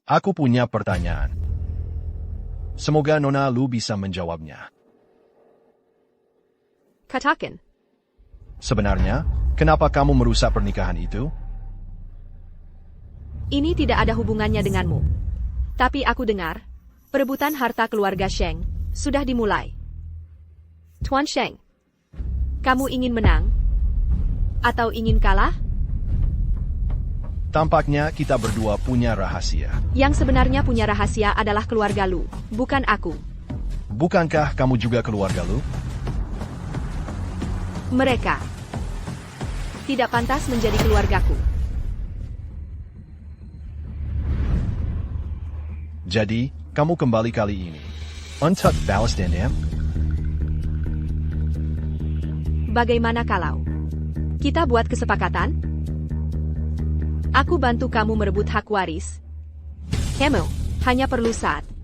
Aku punya pertanyaan. Semoga Nona Lu bisa menjawabnya. Katakan. Sebenarnya, kenapa kamu merusak pernikahan itu? Ini tidak ada hubungannya denganmu. Tapi aku dengar, perebutan harta keluarga Sheng sudah dimulai. Tuan Sheng, kamu ingin menang? Atau ingin kalah? Tampaknya kita berdua punya rahasia. Yang sebenarnya punya rahasia adalah keluarga Lu, bukan aku. Bukankah kamu juga keluarga Lu? Mereka tidak pantas menjadi keluargaku. Jadi, kamu kembali kali ini. Untuk balas dendam? Bagaimana kalau kita buat kesepakatan? Aku bantu kamu merebut hak waris. Kamu hanya perlu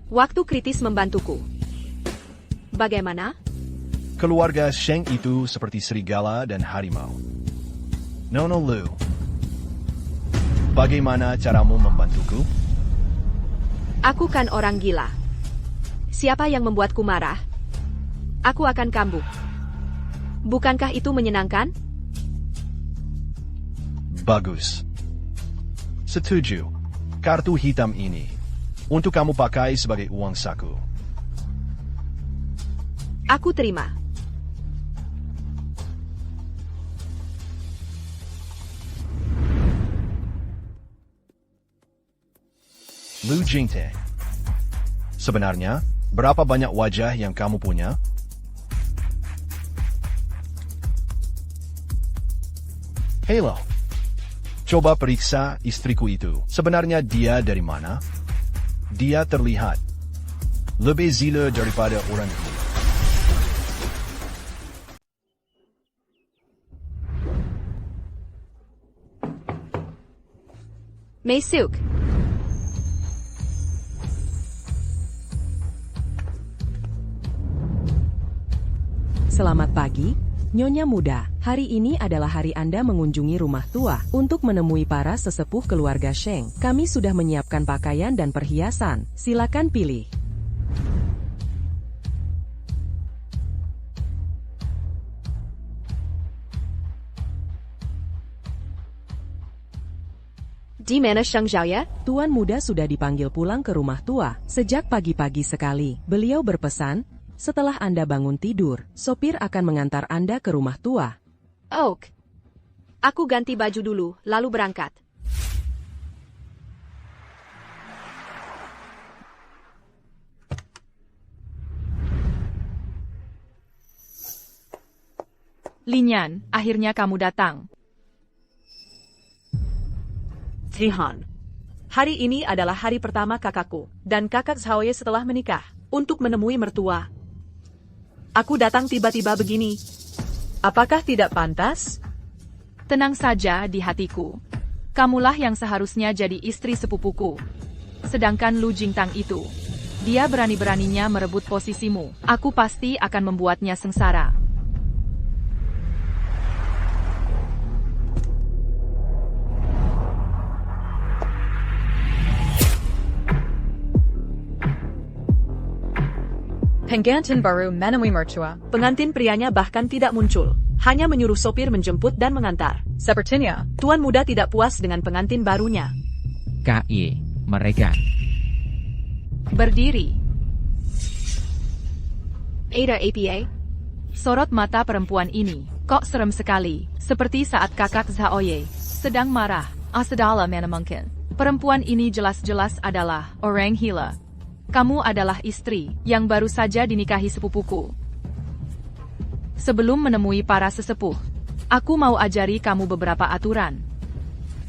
waktu kritis membantuku. Bagaimana? Keluarga Sheng itu seperti serigala dan harimau. Nona Lu, bagaimana caramu membantuku? Aku kan orang gila. Siapa yang membuatku marah? Aku akan kambuh. Bukankah itu menyenangkan? Bagus. Setuju. Kartu hitam ini untuk kamu pakai sebagai uang saku. Aku terima. Lu Jingtang. Sebenarnya, berapa banyak wajah yang kamu punya? Halo. Coba periksa istriku itu. Sebenarnya dia dari mana? Dia terlihat lebih gila daripada orang gila. Masuk. Selamat pagi, Nyonya Muda. Hari ini adalah hari Anda mengunjungi rumah tua untuk menemui para sesepuh keluarga Sheng. Kami sudah menyiapkan pakaian dan perhiasan. Silakan pilih. Di mana Sheng Xiaoye? Tuan muda sudah dipanggil pulang ke rumah tua sejak pagi-pagi sekali. Beliau berpesan, setelah Anda bangun tidur, sopir akan mengantar Anda ke rumah tua. Oke. Aku ganti baju dulu, lalu berangkat. Linyan, akhirnya kamu datang. Jihan, hari ini adalah hari pertama kakakku dan kakak Xiaoye setelah menikah untuk menemui mertua. Aku datang tiba-tiba begini. Apakah tidak pantas? Tenang saja di hatiku. Kamulah yang seharusnya jadi istri sepupuku. Sedangkan Lu Jingtang itu, dia berani-beraninya merebut posisimu. Aku pasti akan membuatnya sengsara. Pengantin baru menemui mertua. Pengantin prianya bahkan tidak muncul. Hanya menyuruh sopir menjemput dan mengantar. Sepertinya, tuan muda tidak puas dengan pengantin barunya. KI, mereka. Berdiri. Ada APA? Sorot mata perempuan ini, kok serem sekali. Seperti saat kakak Xiaoye sedang marah. Asadala mana mungkin. Perempuan ini jelas-jelas adalah orang gila. Kamu adalah istri yang baru saja dinikahi sepupuku. Sebelum menemui para sesepuh, aku mau ajari kamu beberapa aturan.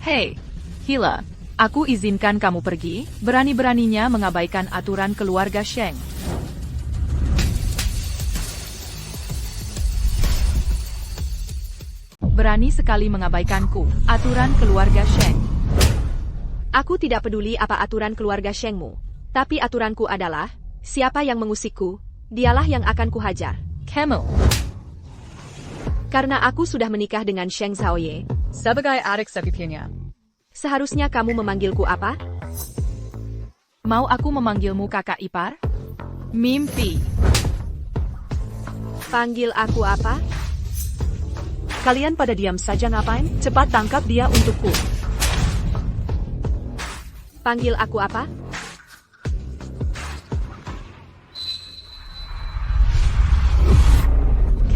Hei, gila, aku izinkan kamu pergi, berani-beraninya mengabaikan aturan keluarga Sheng. Berani sekali mengabaikanku, aturan keluarga Sheng. Aku tidak peduli apa aturan keluarga Shengmu. Tapi aturanku adalah, siapa yang mengusikku, dialah yang akan kuhajar. Kamu. Karena aku sudah menikah dengan Sheng Xiaoye. Sebagai adik sepupunya. Seharusnya kamu memanggilku apa? Mau aku memanggilmu kakak ipar? Mimpi. Panggil aku apa? Kalian pada diam saja ngapain? Cepat tangkap dia untukku. Panggil aku apa?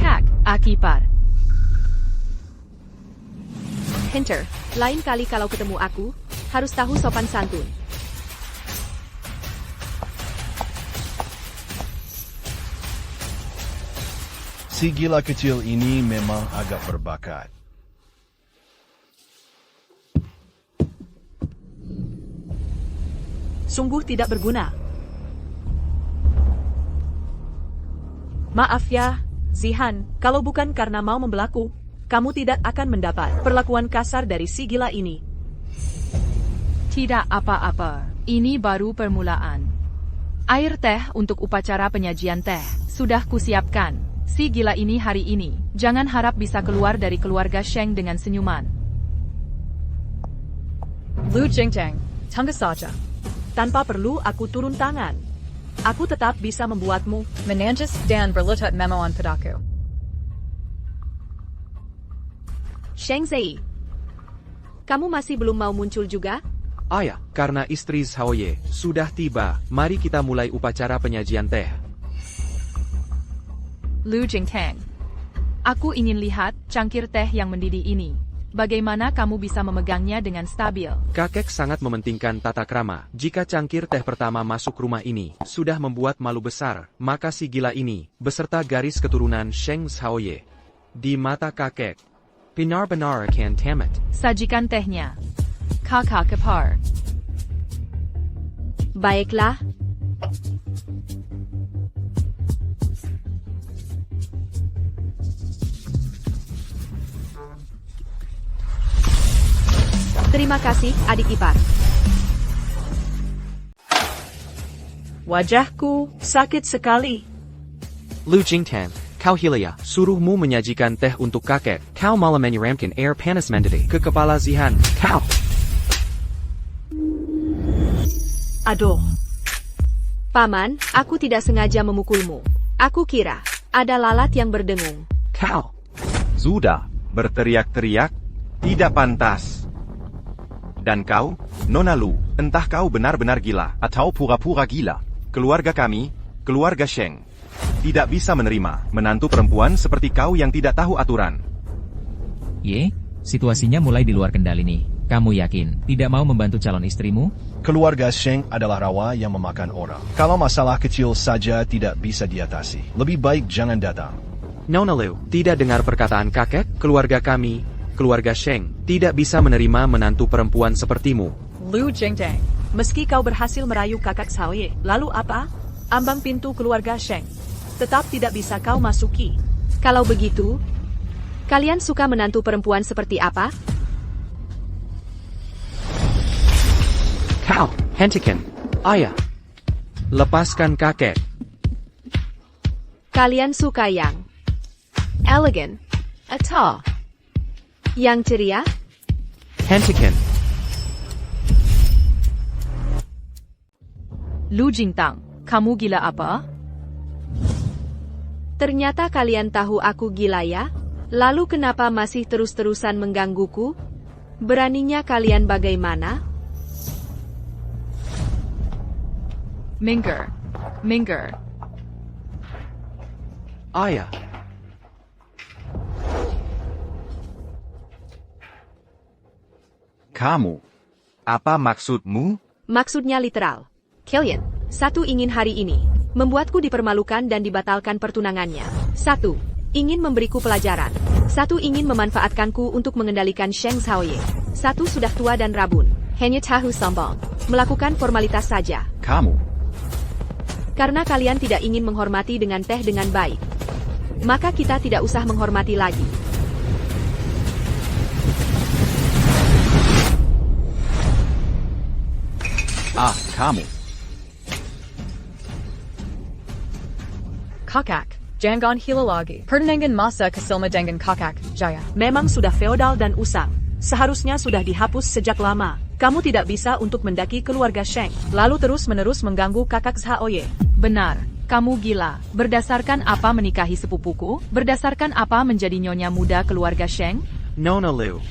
Kak, akipar. Hunter, lain kali kalau ketemu aku, harus tahu sopan santun. Si gila kecil ini memang agak berbakat. Sungguh tidak berguna. Maaf ya, Zihan, kalau bukan karena mau membelaku, kamu tidak akan mendapat perlakuan kasar dari si gila ini. Tidak apa-apa, ini baru permulaan. Air teh untuk upacara penyajian teh, sudah kusiapkan. Si gila ini hari ini, jangan harap bisa keluar dari keluarga Sheng dengan senyuman. Lu Jingtang, tangga saja. Tanpa perlu aku turun tangan. Aku tetap bisa membuatmu Menanges dan berletak memoan padaku. Sheng Zei, kamu masih belum mau muncul juga? Ayah, karena istri Xiaoye sudah tiba, mari kita mulai upacara penyajian teh. Lu Jingtang, aku ingin lihat cangkir teh yang mendidih ini. Bagaimana kamu bisa memegangnya dengan stabil? Kakek sangat mementingkan tata krama. Jika cangkir teh pertama masuk rumah ini sudah membuat malu besar, maka si gila ini, beserta garis keturunan Sheng Xiaoye, di mata kakek, benar-benar akan tamat. Sajikan tehnya. Kakak kepar. Baiklah. Terima kasih, adik ipar. wajahku sakit sekali. Lu Jingtan, kau hilia, suruhmu menyajikan teh untuk kakek. Kau malah menyiramkan air panas mendidih ke kepala Zihan. Kau! Aduh, Paman, aku tidak sengaja memukulmu. Aku kira ada lalat yang berdengung. Kau! Sudah, berteriak-teriak, tidak pantas. Dan kau, Nona Lu, entah kau benar-benar gila atau pura-pura gila. Keluarga kami, keluarga Sheng, tidak bisa menerima menantu perempuan seperti kau yang tidak tahu aturan. Ye, situasinya mulai di luar kendali nih. Kamu yakin tidak mau membantu calon istrimu? Keluarga Sheng adalah rawa yang memakan orang. Kalau masalah kecil saja tidak bisa diatasi, lebih baik jangan datang. Nona Lu, tidak dengar perkataan kakek, keluarga kami, keluarga Sheng, tidak bisa menerima menantu perempuan sepertimu. Lu Jingtang. meski kau berhasil merayu kakak Xiaoye, lalu apa? Ambang pintu keluarga Sheng tetap tidak bisa kau masuki. Kalau begitu, kalian suka menantu perempuan seperti apa? Kau, hentikan. Ayah. Lepaskan kakek. Kalian suka yang elegan atau yang ceria? Hentikan. Lu Jingtang, kamu gila apa? Ternyata kalian tahu aku gila ya? Lalu kenapa masih terus-terusan menggangguku? Beraninya kalian bagaimana? Minggir. Minggir. Ayah. Kamu, apa maksudmu? Maksudnya literal. Kalian, satu ingin hari ini membuatku dipermalukan dan dibatalkan pertunangannya. Satu, ingin memberiku pelajaran. Satu ingin memanfaatkanku untuk mengendalikan Sheng Xiaoye. Satu sudah tua dan rabun. Hanya tahu sombong. Melakukan formalitas saja. Kamu, Karena kalian tidak ingin menghormati dengan teh dengan baik, maka kita tidak usah menghormati lagi. kamu. Kakak. Jangan hila lagi. Pertunangan masa kesilma dengan kakak, Jaya. Memang sudah feodal dan usang. Seharusnya sudah dihapus sejak lama. Kamu tidak bisa untuk mendaki keluarga Sheng, lalu terus-menerus mengganggu kakak Zhaoye. Benar, kamu gila. Berdasarkan apa menikahi sepupuku? Berdasarkan apa menjadi nyonya muda keluarga Sheng? Nona Liu,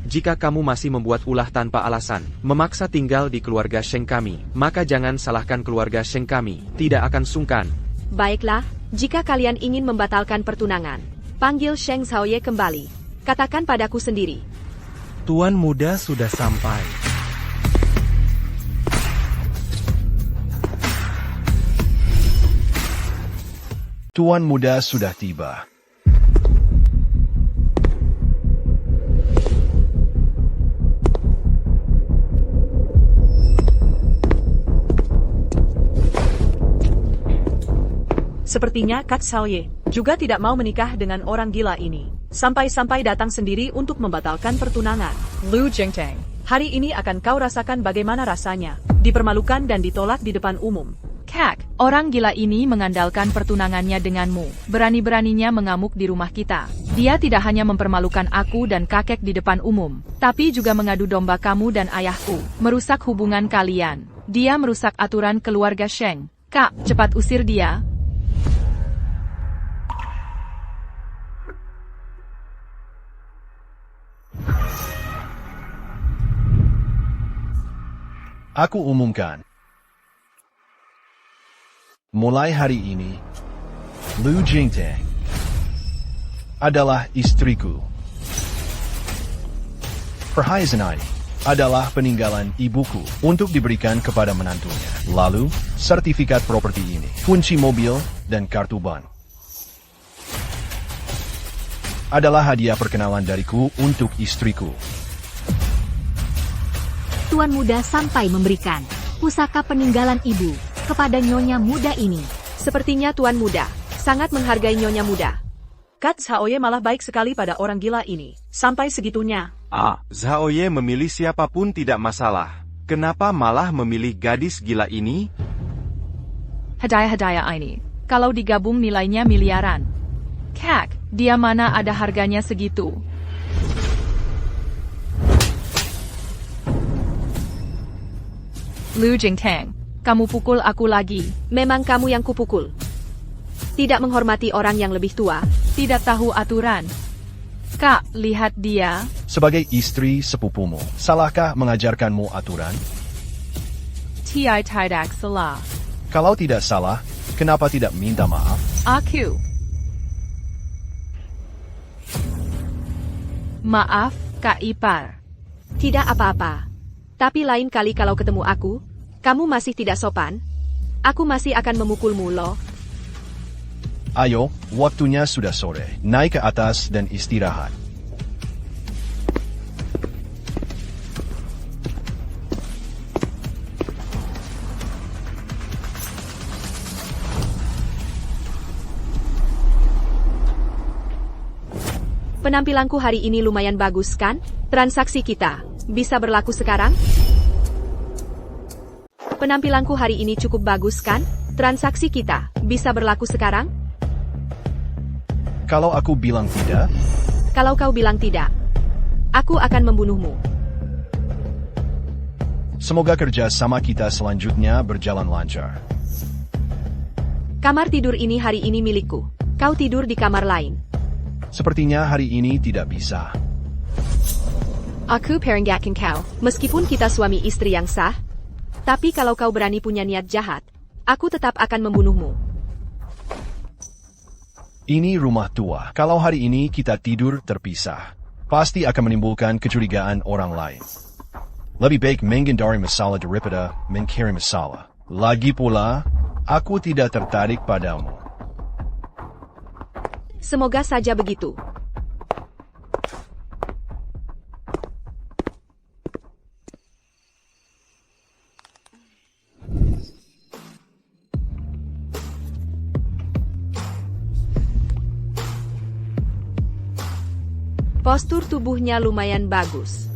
jika kamu masih membuat ulah tanpa alasan, memaksa tinggal di keluarga Sheng kami, maka jangan salahkan keluarga Sheng kami, tidak akan sungkan. Baiklah, jika kalian ingin membatalkan pertunangan, panggil Sheng Zhaoye kembali. Katakan padaku sendiri. Tuan muda sudah sampai. Tuan muda sudah tiba. Sepertinya Kak Zhaoye juga tidak mau menikah dengan orang gila ini. Sampai-sampai datang sendiri untuk membatalkan pertunangan. Lu Jingtang. Hari ini akan kau rasakan bagaimana rasanya, dipermalukan dan ditolak di depan umum. Kak, orang gila ini mengandalkan pertunangannya denganmu. Berani-beraninya mengamuk di rumah kita. Dia tidak hanya mempermalukan aku dan kakek di depan umum, tapi juga mengadu domba kamu dan ayahku, merusak hubungan kalian. Dia merusak aturan keluarga Sheng. Kak, cepat usir dia. Aku umumkan. Mulai hari ini, Lu Jingtang adalah istriku. Perhiasan ini adalah peninggalan ibuku untuk diberikan kepada menantunya. Lalu, sertifikat properti ini, kunci mobil, dan kartu bank adalah hadiah perkenalan dariku untuk istriku. Tuan muda sampai memberikan pusaka peninggalan ibu kepada nyonya muda ini. Sepertinya Tuan muda sangat menghargai nyonya muda. Kak Zhaoye malah baik sekali pada orang gila ini. Sampai segitunya. Zhaoye memilih siapapun tidak masalah. Kenapa malah memilih gadis gila ini? Hadiah-hadiah ini, kalau digabung nilainya miliaran. Kak, dia mana ada harganya segitu? Lu Jingtang, kamu pukul aku lagi. Memang kamu yang kupukul. Tidak menghormati orang yang lebih tua. Tidak tahu aturan. Kak, lihat dia. Sebagai istri sepupumu, salahkah mengajarkanmu aturan? Tidak salah. Kalau tidak salah, kenapa tidak minta maaf? Aku. Maaf, Kak Ipar. Tidak apa-apa. Tapi lain kali kalau ketemu aku, kamu masih tidak sopan, aku masih akan memukulmu loh. Ayo, waktunya sudah sore. Naik ke atas dan istirahat. Penampilanku hari ini lumayan bagus kan? Transaksi kita bisa berlaku sekarang? Penampilanku hari ini cukup bagus kan? Transaksi kita bisa berlaku sekarang? Kalau aku bilang tidak? Kalau kau bilang tidak, aku akan membunuhmu. Semoga kerja sama kita selanjutnya berjalan lancar. Kamar tidur ini hari ini milikku. Kau tidur di kamar lain. Sepertinya hari ini tidak bisa. Aku perenggakan kau, meskipun kita suami istri yang sah. Tapi kalau kau berani punya niat jahat, aku tetap akan membunuhmu. Ini rumah tua. Kalau hari ini kita tidur terpisah, pasti akan menimbulkan kecurigaan orang lain. Lebih baik menghindari masalah daripada mencari masalah. Lagi pula, aku tidak tertarik padamu. Semoga saja begitu. Postur tubuhnya lumayan bagus.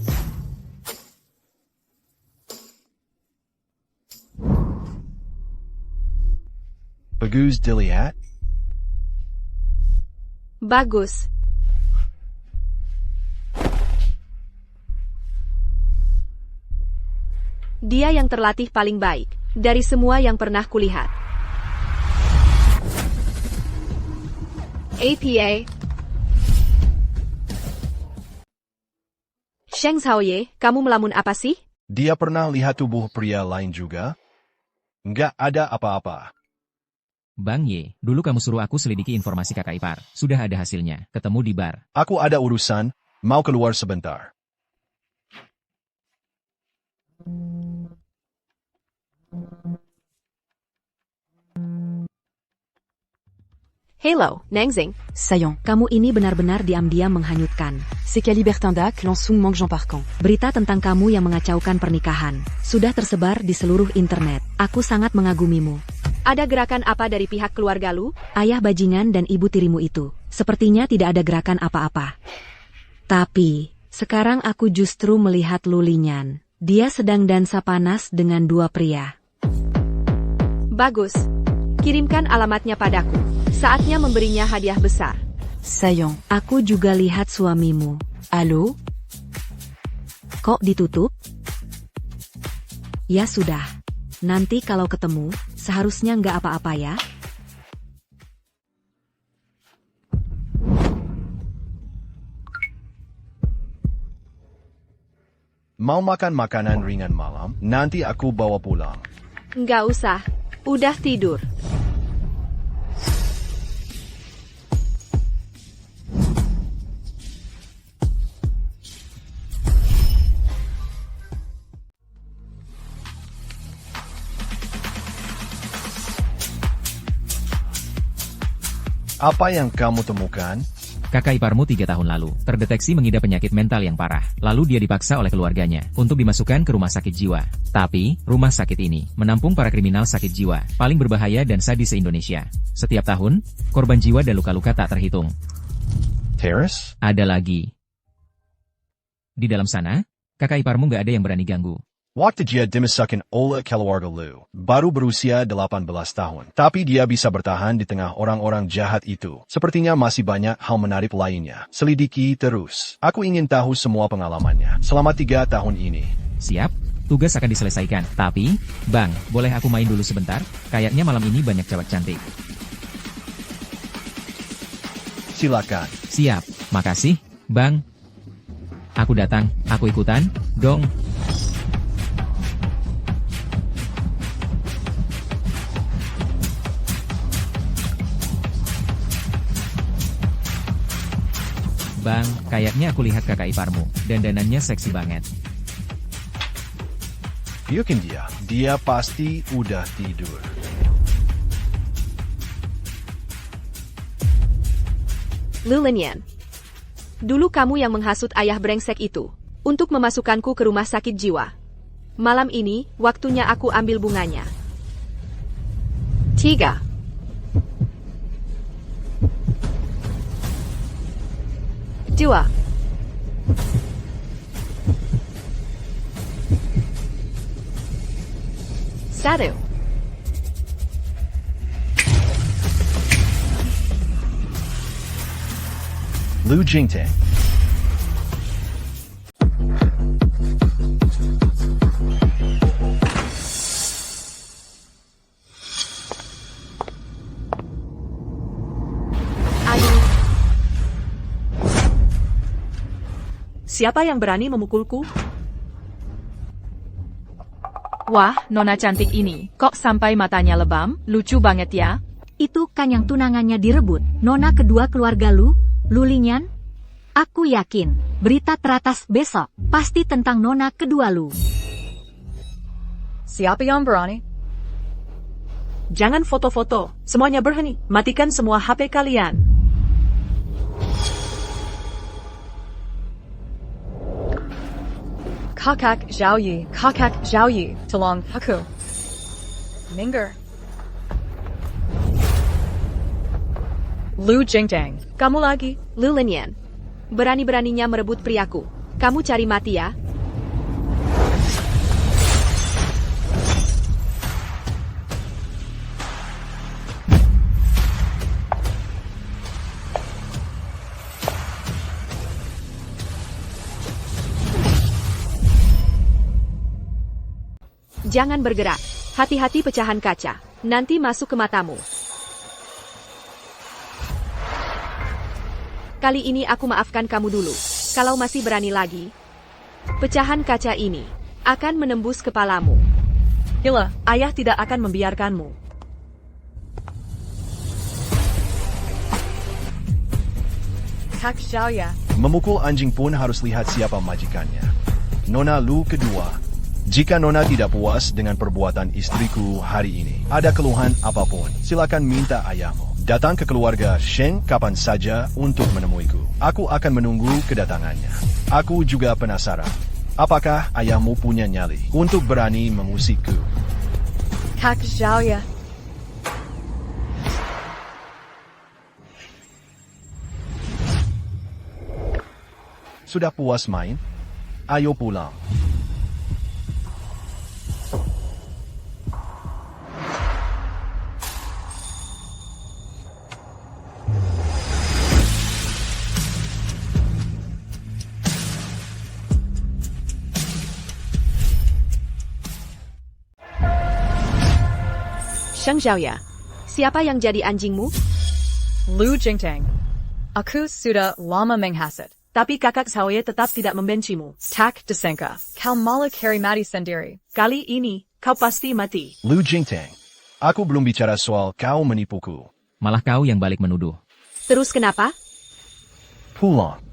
Bagus dilihat? Bagus. Dia yang terlatih paling baik dari semua yang pernah kulihat. APA. Sheng Zhaoye, kamu melamun apa sih? Dia pernah lihat tubuh pria lain juga? Nggak ada apa-apa. Bang Ye, dulu kamu suruh aku selidiki informasi kakak ipar. Sudah ada hasilnya. Ketemu di bar. Aku ada urusan, mau keluar sebentar. Hello, Nangzing. Saillant. Kamu ini benar-benar diam-diam menghanyutkan. C'est qu'à Libertindac, Lansung manque Jean Parcan. Berita tentang kamu yang mengacaukan pernikahan sudah tersebar di seluruh internet. Aku sangat mengagumimu. Ada gerakan apa dari pihak keluarga lu? Ayah bajingan dan ibu tirimu itu. Sepertinya tidak ada gerakan apa-apa. Tapi, sekarang aku justru melihat Lulinyan. Dia sedang dansa panas dengan dua pria. Bagus. Kirimkan alamatnya padaku. Saatnya memberinya hadiah besar. Saillant. Aku juga lihat suamimu. Allô? Kok ditutup? Ya sudah. Nanti kalau ketemu, seharusnya nggak apa-apa ya. Mau makan makanan ringan malam? Nanti aku bawa pulang. Nggak usah. Udah tidur. Apa yang kamu temukan? Kakak iparmu 3 tahun lalu terdeteksi mengidap penyakit mental yang parah. Lalu dia dipaksa oleh keluarganya untuk dimasukkan ke rumah sakit jiwa. Tapi, rumah sakit ini menampung para kriminal sakit jiwa paling berbahaya dan sadis se-Indonesia. Setiap tahun, korban jiwa dan luka-luka tak terhitung. Terrace? Ada lagi. Di dalam sana, kakak iparmu nggak ada yang berani ganggu. Waktu dia dimasukin oleh keluarga Lu, baru berusia 18 tahun. Tapi dia bisa bertahan di tengah orang-orang jahat itu. Sepertinya masih banyak hal menarik lainnya. Selidiki terus. Aku ingin tahu semua pengalamannya selama 3 tahun ini. Siap, tugas akan diselesaikan. Tapi, Bang, boleh aku main dulu sebentar? Kayaknya malam ini banyak cewek cantik. Silakan. Siap, makasih, Bang. Aku datang, aku ikutan, dong. Bang, kayaknya aku lihat kakak iparmu. Dandanannya seksi banget. Biarkan dia. Dia pasti udah tidur. Lulinyan. Dulu kamu yang menghasut ayah brengsek itu untuk memasukkanku ke rumah sakit jiwa. Malam ini, waktunya aku ambil bunganya. 3. Dua. Satu. Lu Jingtang. Siapa yang berani memukulku? Wah, nona cantik ini, kok sampai matanya lebam? Lucu banget ya. Itu kan yang tunangannya direbut, nona kedua keluarga lu, Lulinyan. Aku yakin, berita teratas besok, pasti tentang nona kedua lu. Siapa yang berani? Jangan foto-foto, semuanya berhenti. Matikan semua HP kalian. Kakak Zhaoye, tolong aku. Minggir. Lu Jingtang. Kamu lagi? Lulinyan. Berani-beraninya merebut priaku. Kamu cari mati ya? Jangan bergerak. Hati-hati pecahan kaca. Nanti masuk ke matamu. Kali ini aku maafkan kamu dulu. Kalau masih berani lagi, pecahan kaca ini akan menembus kepalamu. Hila, ayah tidak akan membiarkanmu. Kak Xiaoya. Memukul anjing pun harus lihat siapa majikannya. Nona Lu kedua. Jika Nona tidak puas dengan perbuatan istriku hari ini, ada keluhan apapun, silakan minta ayahmu. Datang ke keluarga Sheng kapan saja untuk menemuiku. Aku akan menunggu kedatangannya. Aku juga penasaran. Apakah ayahmu punya nyali untuk berani mengusikku? Kak Xiaoya. Sudah puas main? Ayo pulang. Sheng Xiaoya, siapa yang jadi anjingmu? Lu Jingtang. Aku sudah lama menghasut. Tapi kakak Xiaoye tetap tidak membencimu. Tak disangka. Kau malah cari mati sendiri. Kali ini, kau pasti mati. Lu Jingtang, aku belum bicara soal kau menipuku. Malah kau yang balik menuduh. Terus kenapa? Pulang.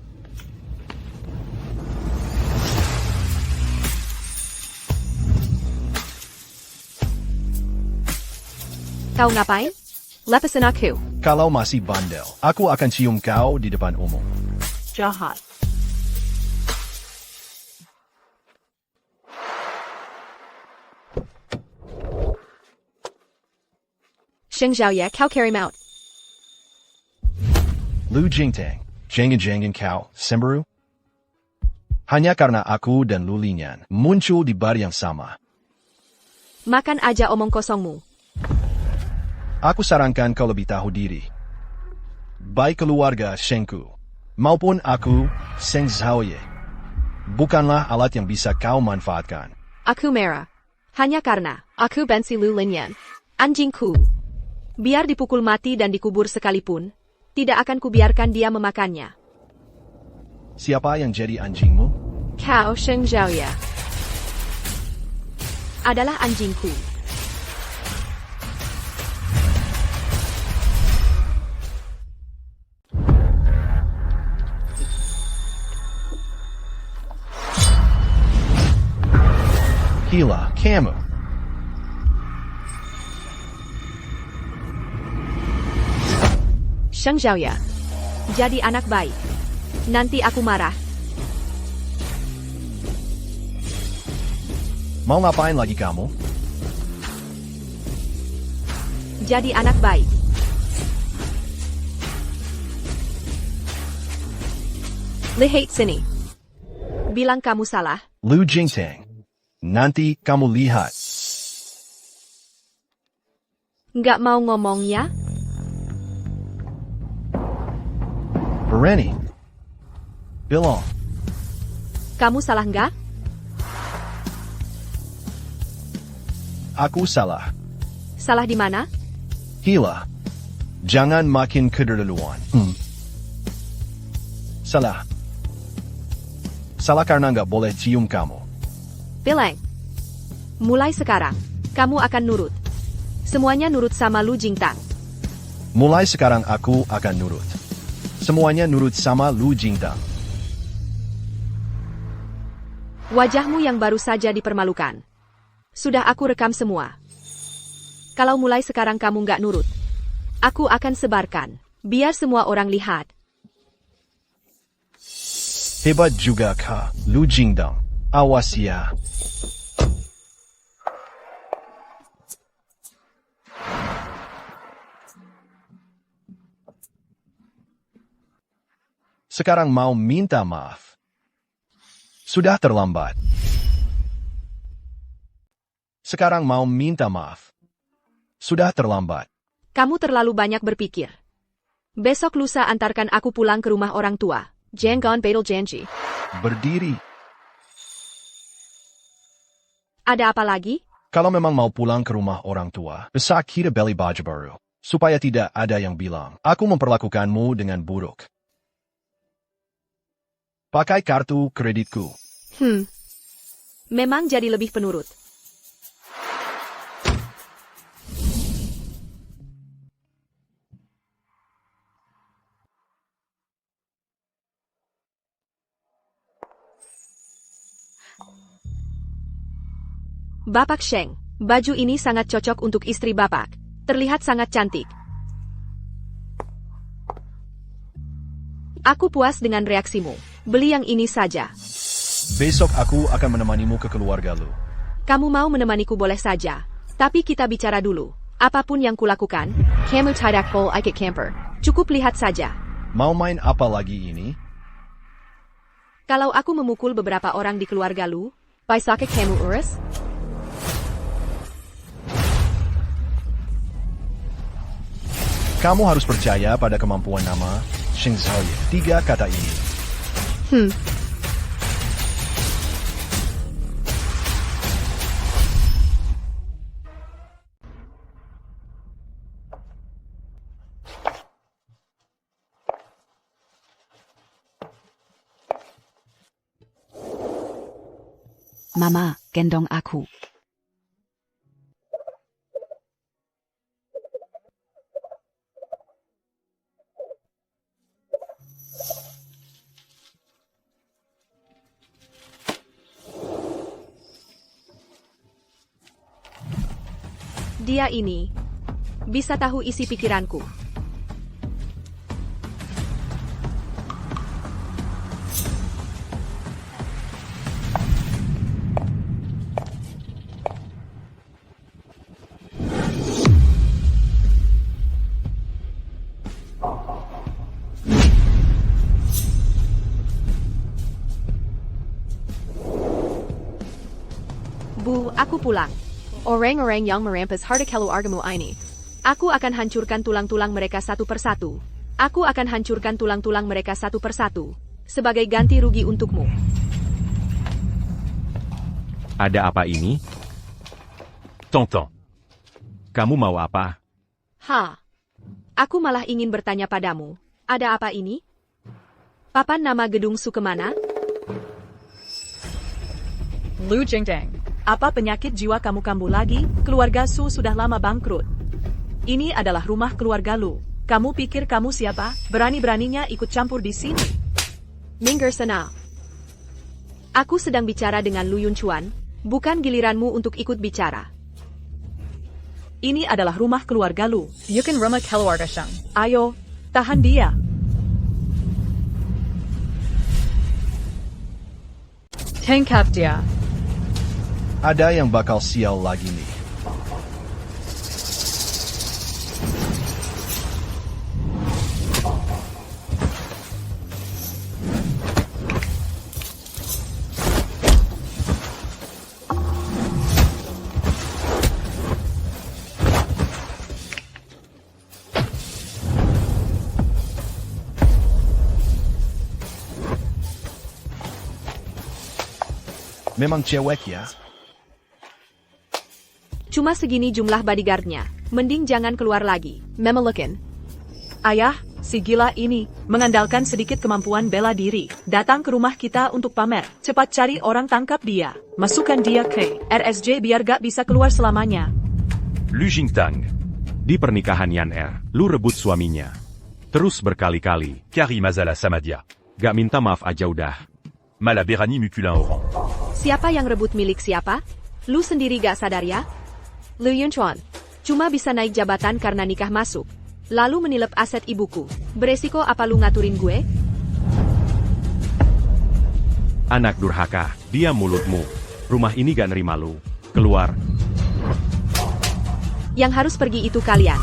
Kau ngapain? Lepasin aku. Kalau masih bandel, aku akan cium kau di depan umum. Jahat. Sheng Xiaoya, kau carry out. Lu Jingtang, jangan-jangan kau cemburu? Hanya karena aku dan Lu Linian muncul di bar yang sama. Makan aja omong kosongmu. Aku sarankan kau lebih tahu diri. Baik keluarga Shengku maupun aku, Sheng Xiaoye, bukanlah alat yang bisa kau manfaatkan. Aku merah. Hanya karena aku benci Lu Linian. Anjingku. Biar dipukul mati dan dikubur sekalipun, tidak akan kubiarkan dia memakannya. Siapa yang jadi anjingmu? Kau Sheng Xiaoya. Adalah anjingku. Gila, kamu. Sheng Xiaoya. Jadi anak baik. Nanti aku marah. Mau ngapain lagi kamu? Jadi anak baik. Lihat sini. Bilang kamu salah. Lu Jingtang. Nanti kamu lihat. Nggak mau ngomong ya? Berani. Bilang. Kamu salah nggak? Aku salah. Salah di mana? Gila. Jangan makin keterlaluan. Salah. Salah karena nggak boleh cium kamu. Bilang. Mulai sekarang, kamu akan nurut. Semuanya nurut sama Lu Jingtang. Mulai sekarang aku akan nurut. Semuanya nurut sama Lu Jingtang. Wajahmu yang baru saja dipermalukan. Sudah aku rekam semua. Kalau mulai sekarang kamu nggak nurut, aku akan sebarkan. Biar semua orang lihat. Hebat juga kah, Lu Jingtang. Awas ya. Sekarang mau minta maaf. Sudah terlambat. Sekarang mau minta maaf. Sudah terlambat. Kamu terlalu banyak berpikir. Besok lusa antarkan aku pulang ke rumah orang tua. Jangan betul janji. Berdiri. Ada apa lagi? Kalau memang mau pulang ke rumah orang tua, bisa kita beli baju baru. Supaya tidak ada yang bilang, aku memperlakukanmu dengan buruk. Pakai kartu kreditku. Memang jadi lebih penurut. Bapak Sheng, baju ini sangat cocok untuk istri Bapak. Terlihat sangat cantik. Aku puas dengan reaksimu. Beli yang ini saja. Besok aku akan menemanimu ke keluarga lu. Kamu mau menemaniku boleh saja. Tapi kita bicara dulu. Apapun yang kulakukan, Kamu tidak boleh ikut camper. cukup lihat saja. Mau main apa lagi ini? Kalau aku memukul beberapa orang di keluarga lu, Bisakah kamu urus? Kamu harus percaya pada kemampuan nama Sheng Xiaoye. 3 kata ini. Mama, gendong aku. dia ini bisa tahu isi pikiranku. Bu, aku pulang. Orang-orang yang merampas harta keluargamu ini. Aku akan hancurkan tulang-tulang mereka satu persatu. Aku akan hancurkan tulang-tulang mereka satu persatu. Sebagai ganti rugi untukmu. Ada apa ini? Tonton. Kamu mau apa? Aku malah ingin bertanya padamu. Ada apa ini? Papan nama gedung Su kemana? Lu Jingdang. Apa penyakit jiwa kamu kambuh lagi? Keluarga Su sudah lama bangkrut. Ini adalah rumah keluarga Lu. Kamu pikir kamu siapa? Berani-beraninya ikut campur di sini. Minggir sana. Aku sedang bicara dengan Lu Yunchuan, bukan giliranmu untuk ikut bicara. Ini adalah rumah keluarga Lu. Bukan rumah keluarga Sheng. Ayo, tahan dia. Tangkap dia. Ada yang bakal sial lagi nih. Memang cewek ya? Cuma segini jumlah bodyguardnya. Mending jangan keluar lagi. Memelukin. Ayah, si gila ini mengandalkan sedikit kemampuan bela diri. Datang ke rumah kita untuk pamer. Cepat cari orang tangkap dia. Masukkan dia ke RSJ biar gak bisa keluar selamanya. Lu Jingtang. Di pernikahan Yan Er, lu rebut suaminya. Terus berkali-kali. Kari Mazala Samadia. Gak minta maaf aja udah. Malaberani Mukulin Oran. Siapa yang rebut milik siapa? Lu sendiri gak sadar ya? Lu Yunchuan. Cuma bisa naik jabatan karena nikah masuk. Lalu menilep aset ibuku. Beresiko apa lu ngaturin gue? Anak durhaka, diam mulutmu. Rumah ini gak nerima lu. Keluar. Yang harus pergi itu kalian.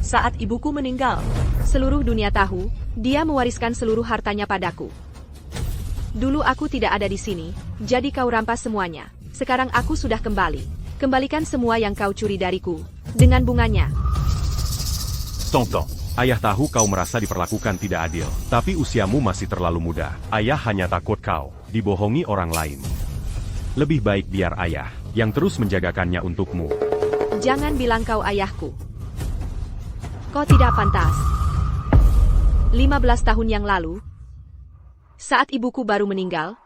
Saat ibuku meninggal, seluruh dunia tahu, dia mewariskan seluruh hartanya padaku. Dulu aku tidak ada di sini, jadi kau rampas semuanya. Sekarang aku sudah kembali. Kembalikan semua yang kau curi dariku. Dengan bunganya. Tonton, ayah tahu kau merasa diperlakukan tidak adil. Tapi usiamu masih terlalu muda. Ayah hanya takut kau dibohongi orang lain. Lebih baik biar ayah yang terus menjagakannya untukmu. Jangan bilang kau ayahku. Kau tidak pantas. 15 tahun yang lalu, saat ibuku baru meninggal,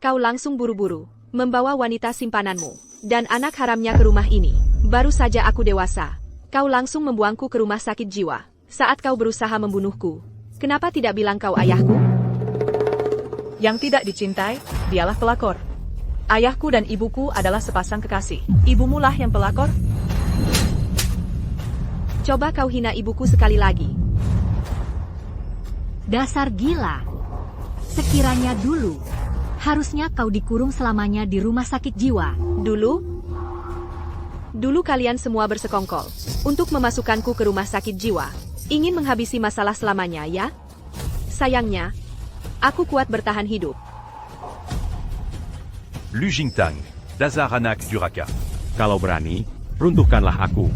kau langsung buru-buru membawa wanita simpananmu dan anak haramnya ke rumah ini. Baru saja aku dewasa, kau langsung membuangku ke rumah sakit jiwa. Saat kau berusaha membunuhku, kenapa tidak bilang kau ayahku? Yang tidak dicintai, dialah pelakor. Ayahku dan ibuku adalah sepasang kekasih. Ibumulah yang pelakor. Coba kau hina ibuku sekali lagi. Dasar gila. Sekiranya dulu, harusnya kau dikurung selamanya di rumah sakit jiwa. Dulu kalian semua bersekongkol untuk memasukkanku ke rumah sakit jiwa. Ingin menghabisi masalah selamanya, ya? Sayangnya, aku kuat bertahan hidup. Lu Jingtang, Dazaranak Duraka. Kalau berani, runtuhkanlah aku.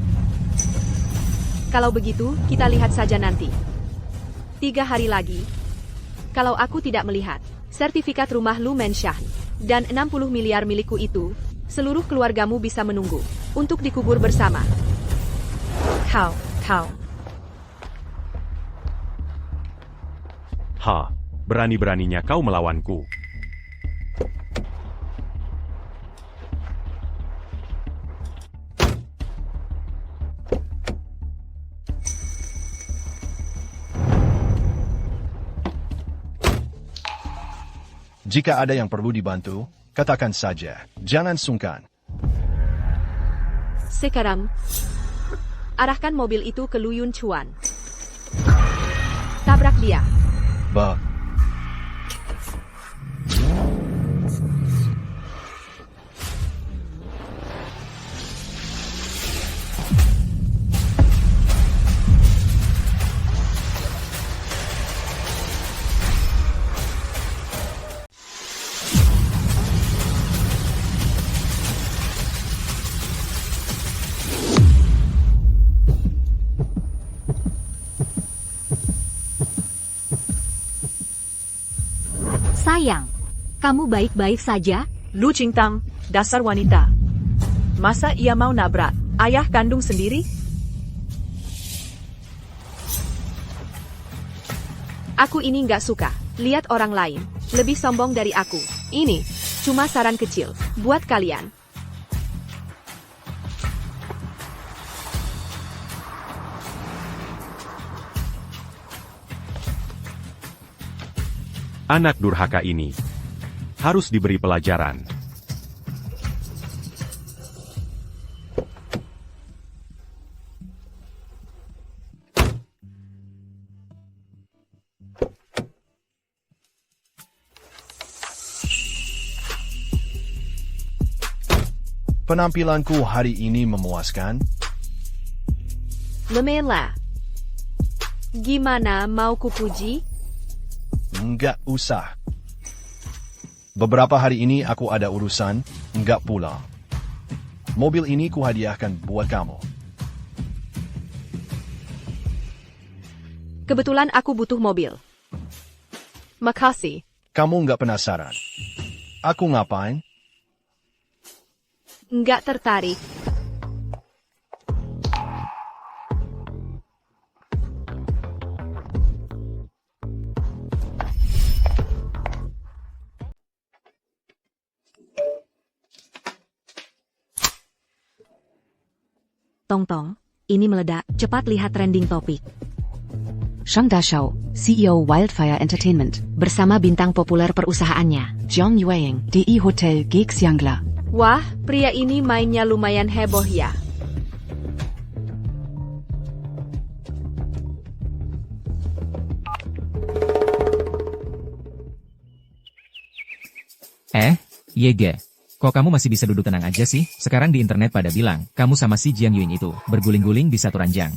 Kalau begitu, kita lihat saja nanti. 3 hari lagi, kalau aku tidak melihat sertifikat rumah Lu Menshah dan 60 miliar milikku itu, seluruh keluargamu bisa menunggu untuk dikubur bersama. Kau. Berani-beraninya kau melawanku. Jika ada yang perlu dibantu, katakan saja. Jangan sungkan. Sekarang, arahkan mobil itu ke Lu Yun Chuan. Tabrak dia. Bah. Sayang, kamu baik-baik saja? Lu Jingtang, dasar wanita. Masa ia mau nabrak ayah kandung sendiri? Aku ini nggak suka lihat orang lain lebih sombong dari aku. Ini cuma saran kecil buat kalian. Anak durhaka ini harus diberi pelajaran. Penampilanku hari ini memuaskan? Lemela. Gimana mau kupuji? Enggak usah. Beberapa hari ini aku ada urusan, enggak pulang. Mobil ini kuhadiahkan buat kamu. Kebetulan aku butuh mobil. Makasih. Kamu enggak penasaran? Aku ngapain? Enggak tertarik. Tong-tong, ini meledak. Cepat lihat trending topik. Shang Dashao, CEO Wildfire Entertainment, Bersama bintang populer perusahaannya. Jiang Yueying, DI Hotel Geek Xiangla. Wah, pria ini mainnya lumayan heboh ya. Yege. Kok kamu masih bisa duduk tenang aja sih? Sekarang di internet pada bilang, kamu sama si Jiang Yueying itu, berguling-guling di satu ranjang.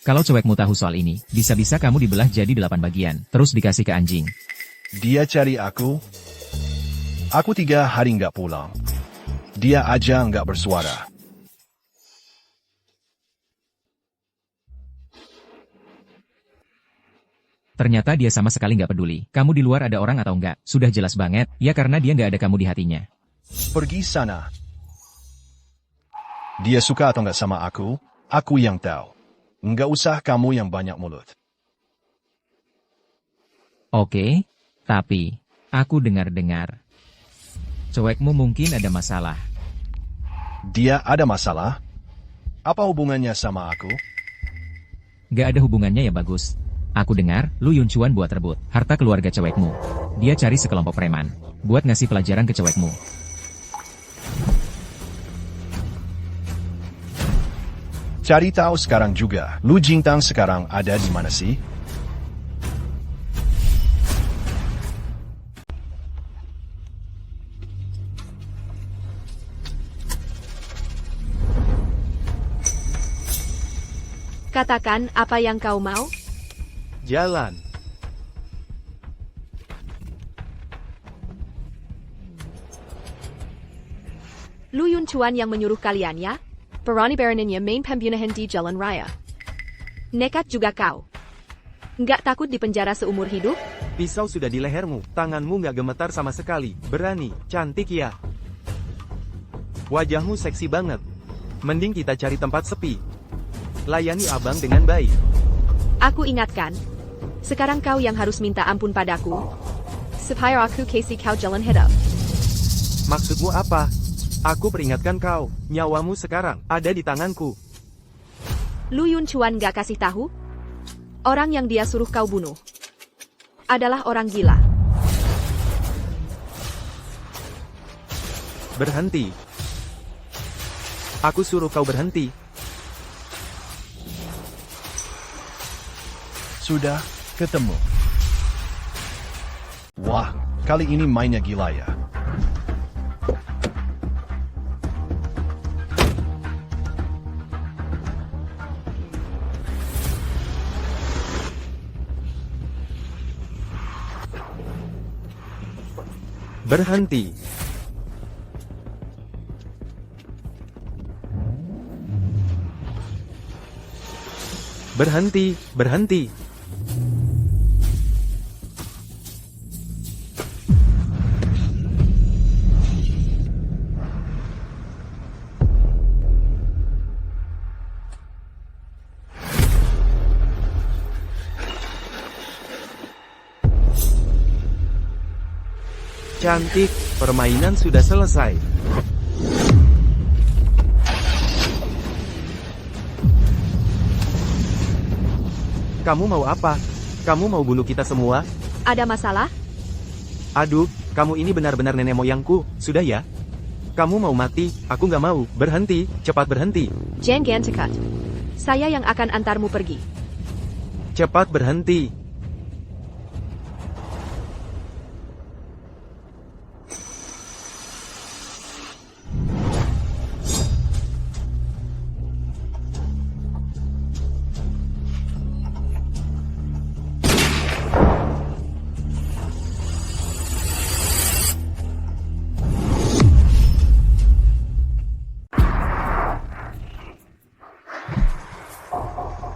Kalau cewekmu tahu soal ini, bisa-bisa kamu dibelah jadi 8 bagian, terus dikasih ke anjing. Dia cari aku. Aku 3 hari nggak pulang. Dia aja nggak bersuara. Ternyata dia sama sekali nggak peduli. Kamu di luar ada orang atau enggak, sudah jelas banget, ya karena dia nggak ada kamu di hatinya. Pergi sana. Dia suka atau nggak sama aku yang tahu. Nggak usah kamu yang banyak mulut. Oke, tapi aku dengar-dengar. Cewekmu mungkin ada masalah. Dia ada masalah? Apa hubungannya sama aku? Gak ada hubungannya ya bagus. Aku dengar, Lu Yunchuan buat rebut harta keluarga cewekmu. Dia cari sekelompok preman buat ngasih pelajaran ke cewekmu. Cari tahu sekarang juga, Lu Jingtang sekarang ada di mana sih? Katakan apa yang kau mau? Jalan. Lu Yunchuan yang menyuruh kalian ya? Berani beraninya main pembunuhan di jalan raya. Nekat juga kau. Nggak takut dipenjara seumur hidup? Pisau sudah di lehermu, tanganmu nggak gemetar sama sekali. Berani, cantik ya. Wajahmu seksi banget. Mending kita cari tempat sepi. Layani abang dengan baik. Aku ingatkan. Sekarang kau yang harus minta ampun padaku. Supaya aku kasih kau jalan hidup. Maksudmu apa? Aku peringatkan kau, nyawamu sekarang ada di tanganku. Lu Yunchuan gak kasih tahu? Orang yang dia suruh kau bunuh adalah orang gila. Berhenti. Aku suruh kau berhenti. Sudah ketemu. Wah, kali ini mainnya gila ya. Berhenti. Berhenti, berhenti. Cantik, permainan sudah selesai. Kamu mau apa? Kamu mau bunuh kita semua? Ada masalah? Aduh, kamu ini benar-benar nenek moyangku, sudah ya? Kamu mau mati, aku nggak mau. Berhenti, cepat berhenti. Jangan cekat. Saya yang akan antarmu pergi. Cepat berhenti.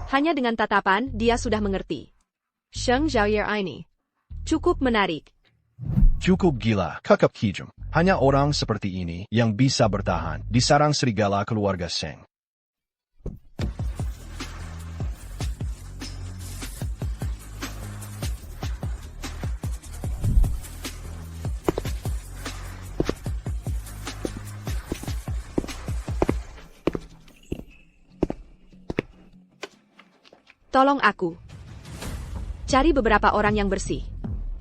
Hanya dengan tatapan, dia sudah mengerti. Sheng Zhaoye ini cukup menarik. Cukup gila, kakak Kijum. Hanya orang seperti ini yang bisa bertahan di sarang serigala keluarga Sheng. Tolong aku. Cari beberapa orang yang bersih.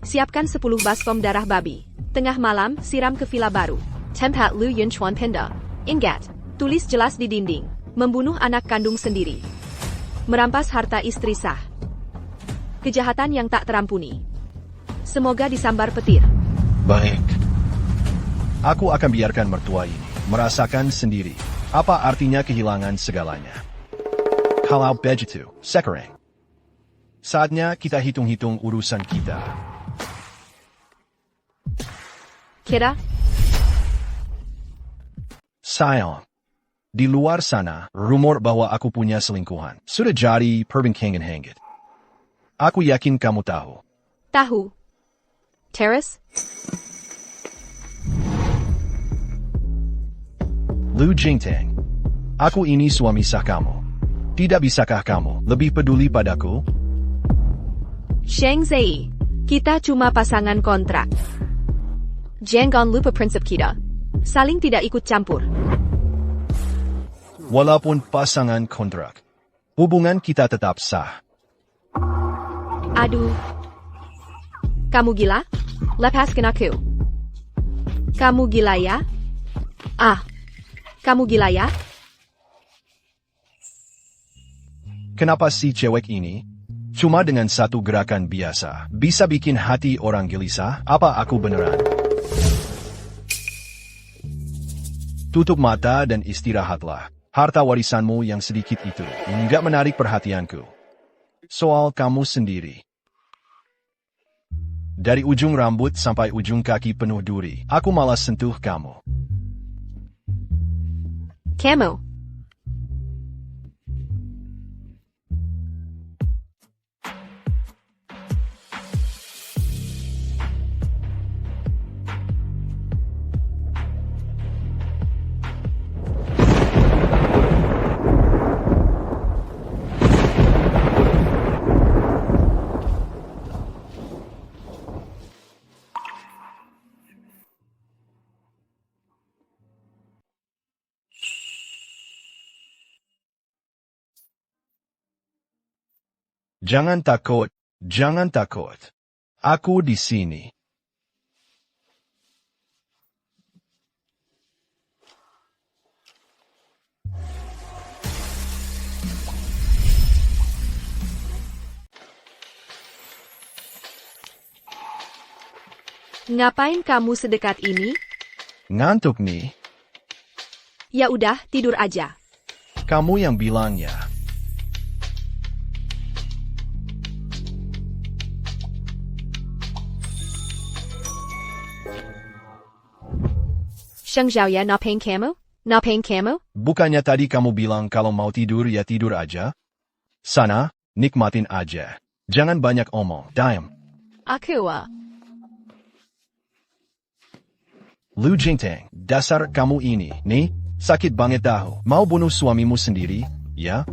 Siapkan 10 baskom darah babi. Tengah malam, siram ke villa baru. Tempat Lu Yunchuan pindah. Ingat, tulis jelas di dinding. Membunuh anak kandung sendiri. Merampas harta istri sah. Kejahatan yang tak terampuni. Semoga disambar petir. Baik. Aku akan biarkan mertua ini merasakan sendiri apa artinya kehilangan segalanya. Kalau begitu, sekarang saatnya kita hitung-hitung urusan kita. Kira? Sayang, di luar sana, rumor bahwa aku punya selingkuhan sudah jadi perbincangan hangat. Aku yakin kamu tahu. Tahu. Terrace? Lu Jingtang. Aku ini suami sah kamu. Tidak bisakah kamu lebih peduli padaku? Sheng Zei, kita cuma pasangan kontrak. Jangan lupa prinsip kita. Saling tidak ikut campur. Walaupun pasangan kontrak, hubungan kita tetap sah. Aduh. Kamu gila? Lepaskan aku. Kamu gila ya? Kamu gila ya? Kenapa si cewek ini cuma dengan satu gerakan biasa bisa bikin hati orang gelisah? Apa aku beneran? Tutup mata dan istirahatlah. Harta warisanmu yang sedikit itu enggak menarik perhatianku. Soal kamu sendiri. Dari ujung rambut sampai ujung kaki penuh duri, aku malas sentuh kamu. Kamu. Jangan takut, jangan takut. Aku di sini. Ngapain kamu sedekat ini? Ngantuk nih. Ya udah, tidur aja. Kamu yang bilang ya. Sheng Zhao ya, ngapain kamu? Ngapain kamu? Bukannya tadi kamu bilang kalau mau tidur ya tidur aja? Sana, nikmatin aja. Jangan banyak omong. Diam. Aku Lu Jingtang, dasar kamu ini, nih, sakit banget tahu. Mau bunuh suamimu sendiri, ya?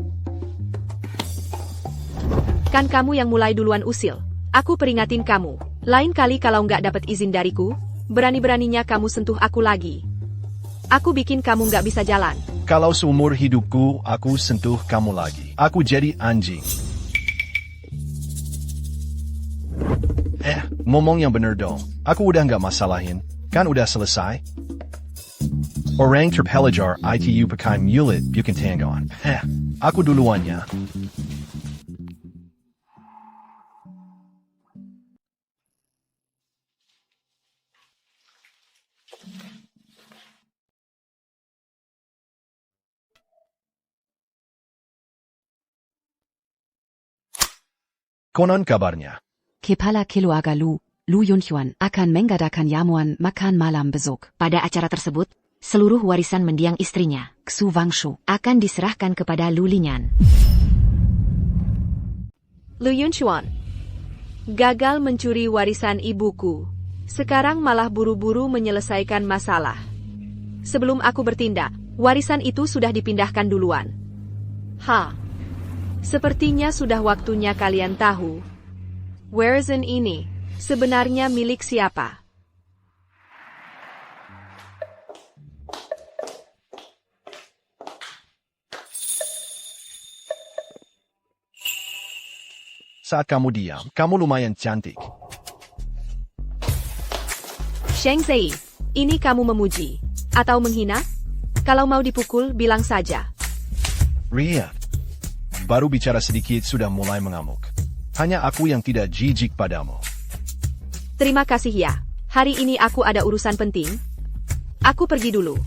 Kan kamu yang mulai duluan usil. Aku peringatin kamu. Lain kali kalau nggak dapat izin dariku, berani-beraninya kamu sentuh aku lagi. Aku bikin kamu nggak bisa jalan. Kalau seumur hidupku aku sentuh kamu lagi, aku jadi anjing. Ngomong yang bener dong. Aku udah nggak masalahin. Kan udah selesai. Orang terpelajar itu pakai mulut bukan tangan. Aku duluan ya. Konon kabarnya. Kepala keluarga Lu Yunhuan akan mengadakan jamuan makan malam besok. Pada acara tersebut, seluruh warisan mendiang istrinya, Xu Wangshu, akan diserahkan kepada Lu Linyan. Lu Yunchuan. Gagal mencuri warisan ibuku. Sekarang malah buru-buru menyelesaikan masalah. Sebelum aku bertindak, warisan itu sudah dipindahkan duluan. Sepertinya sudah waktunya kalian tahu. Warisan ini sebenarnya milik siapa? Saat kamu diam, kamu lumayan cantik. Sheng Zei, ini kamu memuji atau menghina? Kalau mau dipukul, bilang saja. Ria, baru bicara sedikit sudah mulai mengamuk. Hanya aku yang tidak jijik padamu. Terima kasih ya. Hari ini aku ada urusan penting. Aku pergi dulu.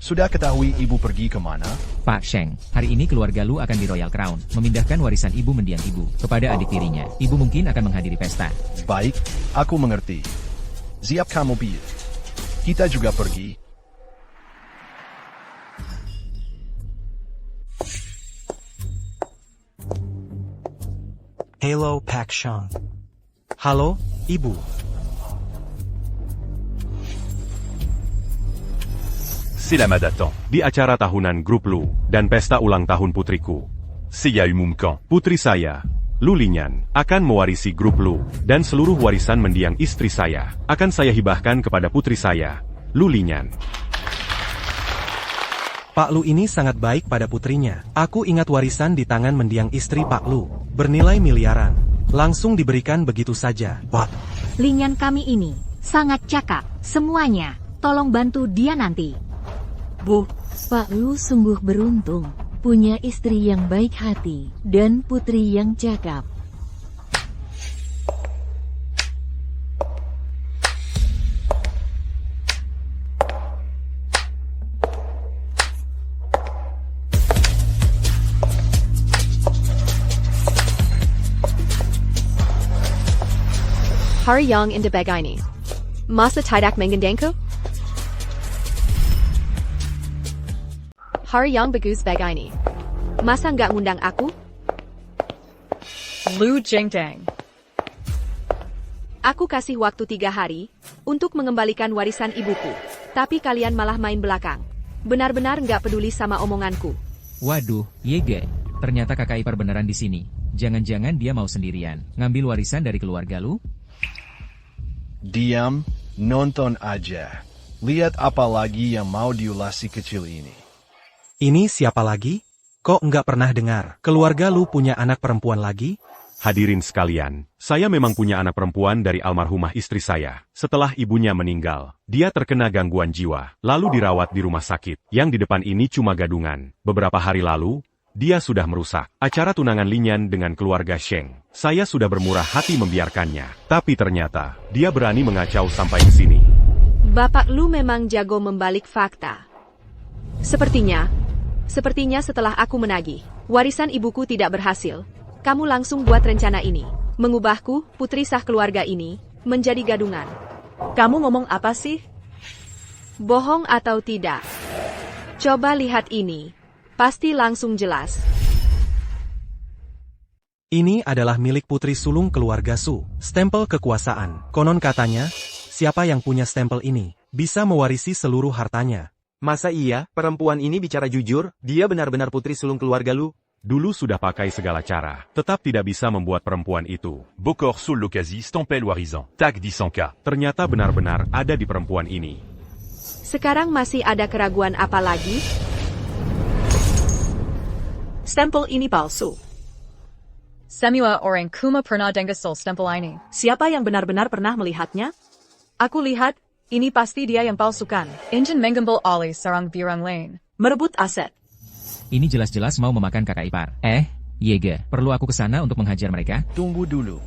Sudah ketahui ibu pergi kemana? Pak Sheng, hari ini keluarga Lu akan di Royal Crown, memindahkan warisan ibu mendiang ibu kepada adik tirinya. Ibu mungkin akan menghadiri pesta. Baik, aku mengerti. Siapkan mobil. Kita juga pergi. Halo Pak Shang. Halo, Ibu. Selamat datang Di acara tahunan grup Lu dan pesta ulang tahun putriku. Saya umumkan Putri saya, Lu Linyan, akan mewarisi grup Lu, dan seluruh warisan mendiang istri saya akan saya hibahkan kepada putri saya, Lu Linyan. Pak Lu ini sangat baik pada putrinya. Aku ingat warisan di tangan mendiang istri Pak Lu, bernilai miliaran. Langsung diberikan begitu saja. What? Linyan kami ini sangat cakap. Semuanya, tolong bantu dia nanti. Bu, Pak Lu sungguh beruntung. Punya istri yang baik hati dan putri yang cakap. Hari yang indah begini. Masa tidak menggandengku? Hari yang bagus begini. Masa nggak ngundang aku? Lu Jingdang. Aku kasih waktu 3 hari untuk mengembalikan warisan ibuku. Tapi kalian malah main belakang. Benar-benar nggak peduli sama omonganku. Waduh, Yege. Ternyata kakak ipar beneran di sini. Jangan-jangan dia mau sendirian ngambil warisan dari keluarga lu? Diam, nonton aja. Lihat apa lagi yang mau diulas si kecil ini. Ini siapa lagi? Kok nggak pernah dengar? Keluarga Lu punya anak perempuan lagi? Hadirin sekalian, saya memang punya anak perempuan dari almarhumah istri saya. Setelah ibunya meninggal, dia terkena gangguan jiwa, lalu dirawat di rumah sakit. Yang di depan ini cuma gadungan. Beberapa hari lalu, dia sudah merusak acara tunangan Linyan dengan keluarga Sheng. Saya sudah bermurah hati membiarkannya, tapi ternyata dia berani mengacau sampai ke sini. Bapak Lu memang jago membalik fakta. Sepertinya setelah aku menagih, warisan ibuku tidak berhasil. Kamu langsung buat rencana ini, mengubahku, putri sah keluarga ini, menjadi gadungan. Kamu ngomong apa sih? Bohong atau tidak? Coba lihat ini. Pasti langsung jelas. Ini adalah milik putri sulung keluarga Su, stempel kekuasaan. Konon katanya, siapa yang punya stempel ini, bisa mewarisi seluruh hartanya. Masa iya, perempuan ini bicara jujur, dia benar-benar putri sulung keluarga Lu? Dulu sudah pakai segala cara, tetap tidak bisa membuat perempuan itu. Bokor Sul Lokazi stempel warizan. Tag 10K. Ternyata benar-benar ada di perempuan ini. Sekarang masih ada keraguan apa lagi? Stempel ini palsu. Semua orang kuma pernah dengar soal stempel ini. Siapa yang benar-benar pernah melihatnya? Aku lihat, ini pasti dia yang palsukan. Injin menggembal oleh sarang birang lain. Merebut aset. Ini jelas-jelas mau memakan kakak ipar. Yege, perlu aku kesana untuk menghajar mereka? Tunggu dulu.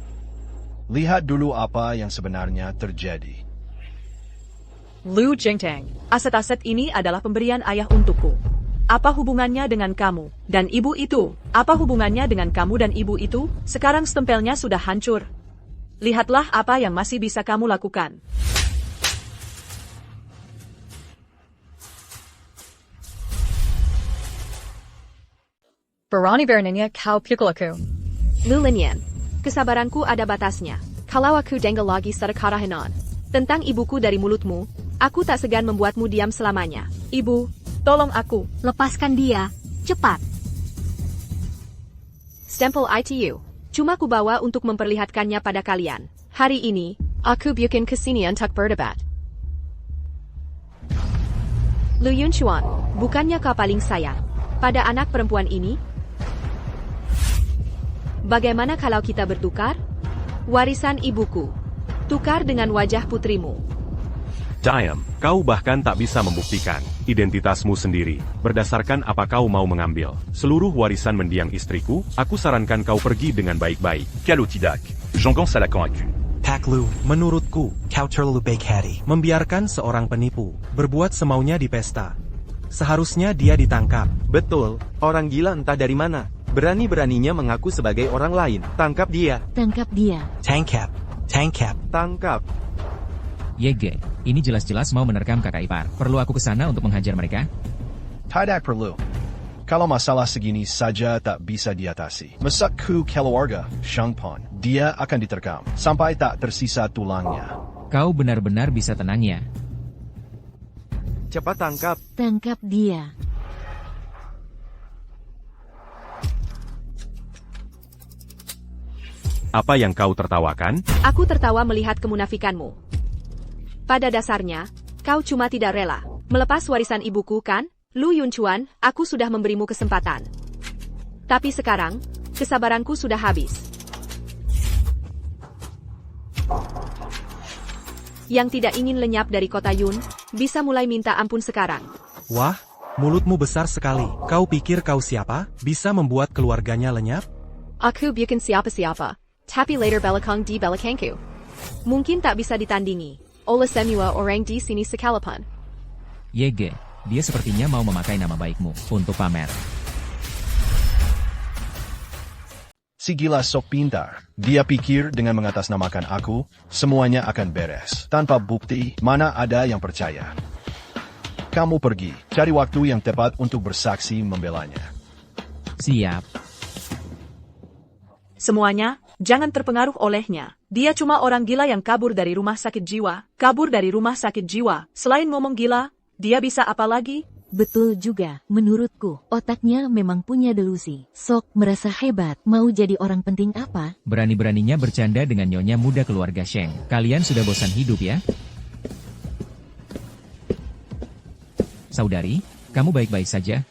Lihat dulu apa yang sebenarnya terjadi. Lu Jingdang, aset-aset ini adalah pemberian ayah untukku. Apa hubungannya dengan kamu dan ibu itu? Apa hubungannya dengan kamu dan ibu itu? Sekarang stempelnya sudah hancur. Lihatlah apa yang masih bisa kamu lakukan. Berani beraninya kau pukul aku. Lu Linyan, kesabaranku ada batasnya. Kalau aku dengar lagi kata Hanon tentang ibuku dari mulutmu, aku tak segan membuatmu diam selamanya. Ibu, tolong aku. Lepaskan dia, cepat. Stempel ITU, cuma kubawa untuk memperlihatkannya pada kalian. Hari ini, aku bikin kesini untuk berdebat. Lu Yunchuan, bukannya kau paling sayang pada anak perempuan ini? Bagaimana kalau kita bertukar? Warisan ibuku, tukar dengan wajah putrimu. Diam, kau bahkan tak bisa membuktikan identitasmu sendiri. Berdasarkan apa kau mau mengambil seluruh warisan mendiang istriku, aku sarankan kau pergi dengan baik-baik. Kalau tidak, j'engage à la convaincue. Pak Lu, menurutku, kau terlalu baik hati. Membiarkan seorang penipu berbuat semaunya di pesta. Seharusnya dia ditangkap. Betul, orang gila entah dari mana. Berani-beraninya mengaku sebagai orang lain. Tangkap dia. Tangkap dia. Tangkap. Tangkap. Tangkap. Yege, ini jelas-jelas mau menerkam kakak ipar. Perlu aku kesana untuk menghajar mereka? Tidak perlu. Kalau masalah segini saja tak bisa diatasi, mesakku keluarga Shangpon, dia akan diterkam sampai tak tersisa tulangnya. Kau benar-benar bisa tenang ya. Cepat tangkap. Tangkap dia. Apa yang kau tertawakan? Aku tertawa melihat kemunafikanmu. Pada dasarnya, kau cuma tidak rela melepas warisan ibuku kan? Lu Yunchuan, aku sudah memberimu kesempatan. Tapi sekarang, kesabaranku sudah habis. Yang tidak ingin lenyap dari kota Yun, bisa mulai minta ampun sekarang. Wah, mulutmu besar sekali. Kau pikir kau siapa? Bisa membuat keluarganya lenyap? Aku bukan siapa-siapa. Tapi later belakang di belakangku. Mungkin tak bisa ditandingi oleh semua orang di sini sekalipun. Yege, dia sepertinya mau memakai nama baikmu untuk pamer. Si gila sok pintar. Dia pikir dengan mengatasnamakan aku, semuanya akan beres. Tanpa bukti, mana ada yang percaya. Kamu pergi, cari waktu yang tepat untuk bersaksi membelanya. Siap. Semuanya, jangan terpengaruh olehnya. Dia cuma orang gila yang kabur dari rumah sakit jiwa. Kabur dari rumah sakit jiwa. Selain ngomong gila, dia bisa apa lagi? Betul juga, menurutku, otaknya memang punya delusi. Sok merasa hebat, mau jadi orang penting apa? Berani-beraninya bercanda dengan nyonya muda keluarga Sheng. Kalian sudah bosan hidup ya? Saudari, kamu baik-baik saja?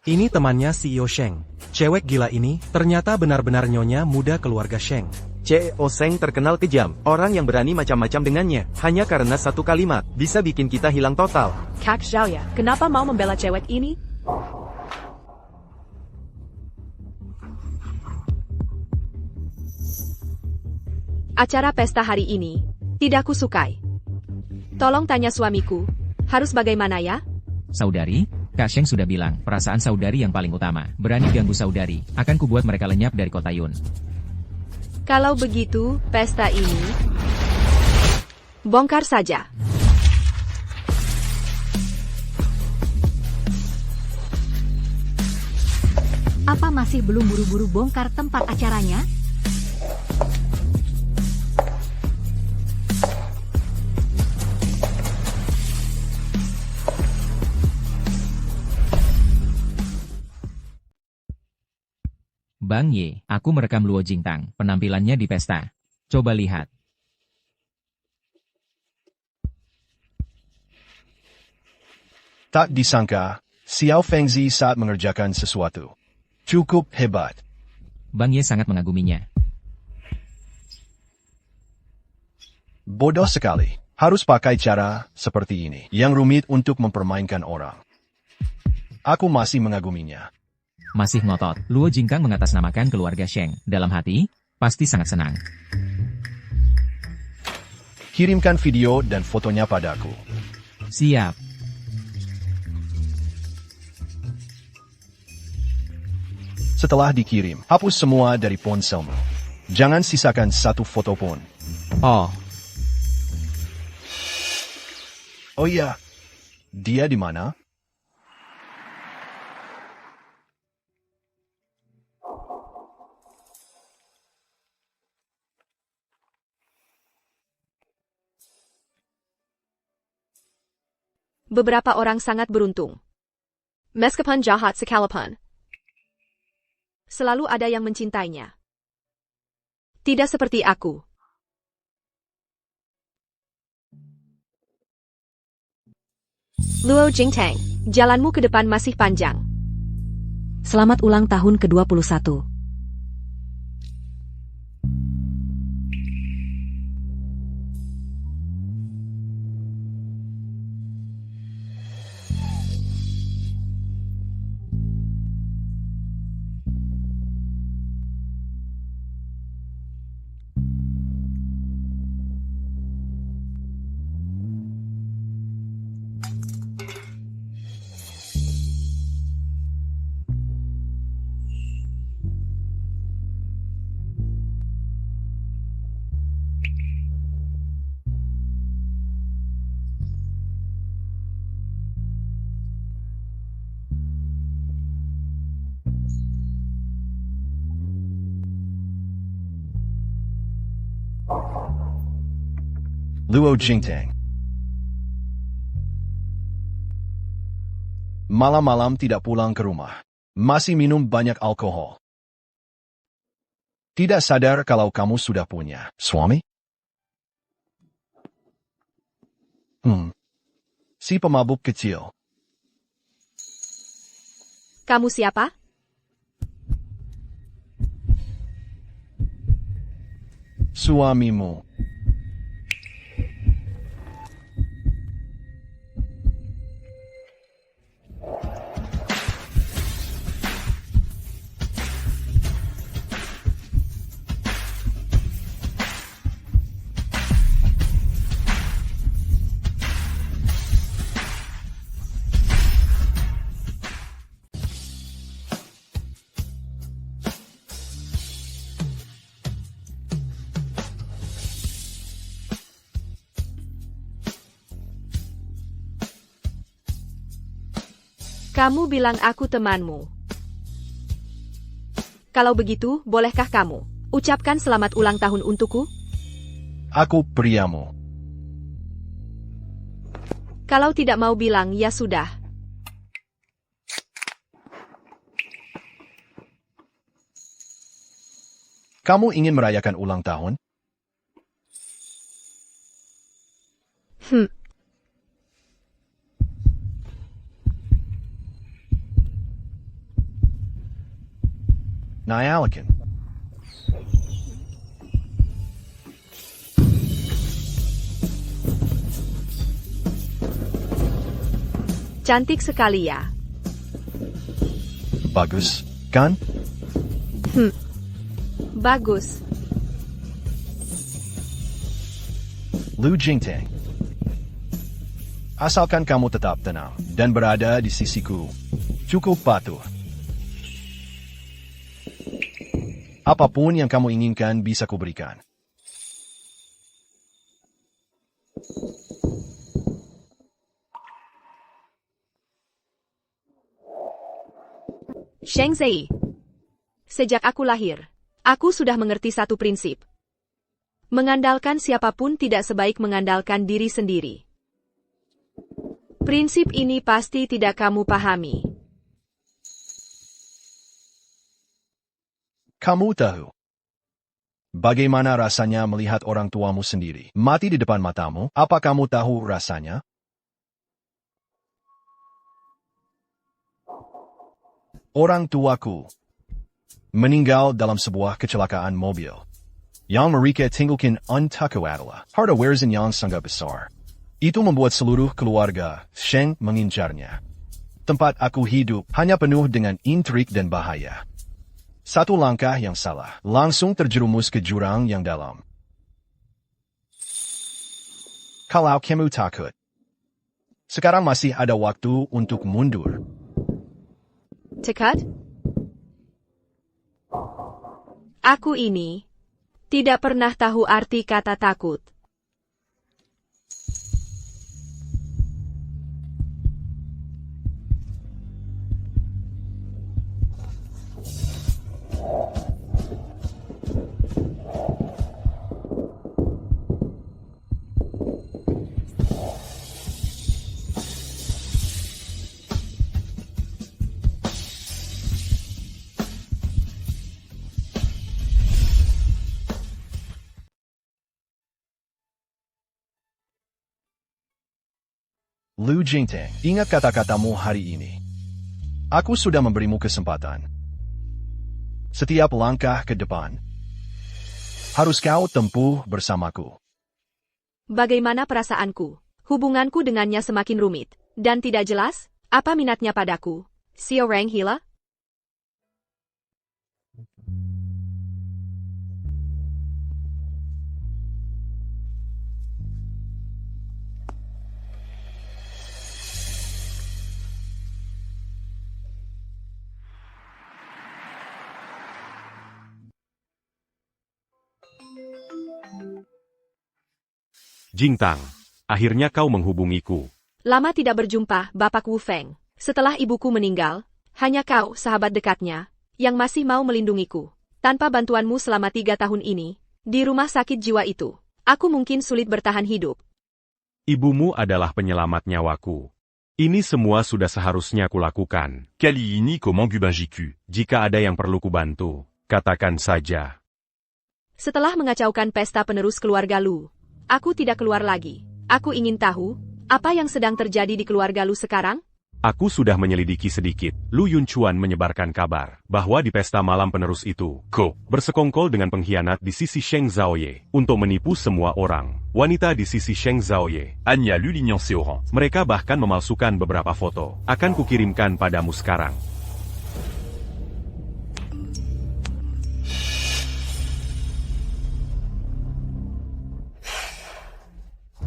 Ini temannya CEO Sheng. Cewek gila ini ternyata benar-benar nyonya muda keluarga Sheng. CEO Sheng terkenal kejam. Orang yang berani macam-macam dengannya, hanya karena satu kalimat, bisa bikin kita hilang total. Kak Xiaoya, kenapa mau membela cewek ini? Acara pesta hari ini, tidak kusukai. Tolong tanya suamiku, harus bagaimana ya? Saudari, Kak Sheng sudah bilang, perasaan saudari yang paling utama. Berani ganggu saudari, akan kubuat mereka lenyap dari kota Yun. Kalau begitu, pesta ini bongkar saja. Apa masih belum buru-buru bongkar tempat acaranya? Bang Ye, aku merekam Luo Jingtang, penampilannya di pesta. Coba lihat. Tak disangka, Xiao Fengzi saat mengerjakan sesuatu. Cukup hebat. Bang Ye sangat mengaguminya. Bodoh sekali. Harus pakai cara seperti ini, yang rumit untuk mempermainkan orang. Aku masih mengaguminya. Masih ngotot, Luo Jingtang mengatasnamakan keluarga Sheng. Dalam hati, pasti sangat senang. Kirimkan video dan fotonya padaku. Siap. Setelah dikirim, hapus semua dari ponselmu. Jangan sisakan satu foto pun. Oh. Oh iya, dia di mana? Beberapa orang sangat beruntung. Meskipun jahat sekalipun, selalu ada yang mencintainya. Tidak seperti aku. Luo Jingtang, jalanmu ke depan masih panjang. Selamat ulang tahun ke-21. Luo Jingtang. Malam-malam tidak pulang ke rumah. Masih minum banyak alkohol. Tidak sadar kalau kamu sudah punya suami? Si pemabuk kecil. Kamu siapa? Suamimu. Kamu bilang aku temanmu. Kalau begitu, bolehkah kamu ucapkan selamat ulang tahun untukku? Aku priamu. Kalau tidak mau bilang, ya sudah. Kamu ingin merayakan ulang tahun? Nyalakan. Cantik sekali ya. Bagus, kan? Bagus. Lu Jingtang. Asalkan kamu tetap tenang dan berada di sisiku, cukup patuh. Apapun yang kamu inginkan bisa kuberikan. Sheng Zei. Sejak aku lahir, aku sudah mengerti satu prinsip. Mengandalkan siapapun tidak sebaik mengandalkan diri sendiri. Prinsip ini pasti tidak kamu pahami. Kamu tahu bagaimana rasanya melihat orang tuamu sendiri mati di depan matamu? Apa kamu tahu rasanya? Orang tuaku meninggal dalam sebuah kecelakaan mobil. Yang mereka tinggalkan untukku adalah harta warisan yang sangat besar. Itu membuat seluruh keluarga Sheng mengincarnya. Tempat aku hidup hanya penuh dengan intrik dan bahaya. Satu langkah yang salah, langsung terjerumus ke jurang yang dalam. Kalau kamu takut, sekarang masih ada waktu untuk mundur. Tekad? Aku ini tidak pernah tahu arti kata takut. Lu Jingtang, ingat kata-katamu hari ini. Aku sudah memberimu kesempatan. Setiap langkah ke depan harus kau tempuh bersamaku. Bagaimana perasaanku? Hubunganku dengannya semakin rumit dan tidak jelas. Apa minatnya padaku? Si orang gila? Jingtang, akhirnya kau menghubungiku. Lama tidak berjumpa, Bapak Wu Feng. Setelah ibuku meninggal, hanya kau, sahabat dekatnya, yang masih mau melindungiku. Tanpa bantuanmu selama 3 tahun ini, Di rumah sakit jiwa itu, aku mungkin sulit bertahan hidup. Ibumu adalah penyelamat nyawaku. Ini semua sudah seharusnya kulakukan. Kali ini comment gubajiku. Jika ada yang perlu kubantu, katakan saja. Setelah mengacaukan pesta penerus keluarga Lu, aku tidak keluar lagi. Aku ingin tahu, apa yang sedang terjadi di keluarga Lu sekarang? Aku sudah menyelidiki sedikit. Lu Yunchuan menyebarkan kabar bahwa di pesta malam penerus itu, Ko bersekongkol dengan pengkhianat di sisi Sheng Zhaoye untuk menipu semua orang. Wanita di sisi Sheng Zhaoye, Anya Lu Linyan Seoran. Mereka bahkan memalsukan beberapa foto. Akan kukirimkan padamu sekarang.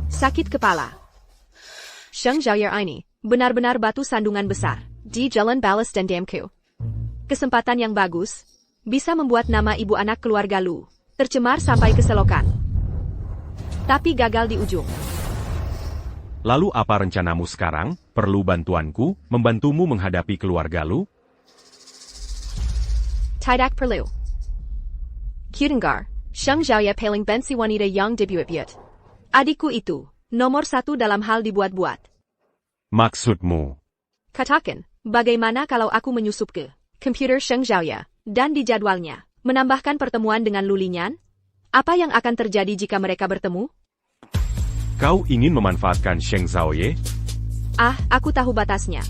Sakit kepala. Sheng Zhaoye ini benar-benar batu sandungan besar di Jalan Balas dan Damku. Kesempatan yang bagus bisa membuat nama ibu anak keluarga Lu tercemar sampai ke selokan. Tapi gagal di ujung. Lalu apa rencanamu sekarang? Perlu bantuanku membantumu menghadapi keluarga Lu? Tidak perlu. Kudengar, Sheng Zhaoye paling benci wanita yang dibuat-buat. Adikku itu nomor 1 dalam hal dibuat-buat. Maksudmu? Katakan, bagaimana kalau aku menyusup ke komputer Sheng Zhaoye dan di jadwalnya menambahkan pertemuan dengan Lu Linyan? Apa yang akan terjadi jika mereka bertemu? Kau ingin memanfaatkan Sheng Zhaoye? Aku tahu batasnya.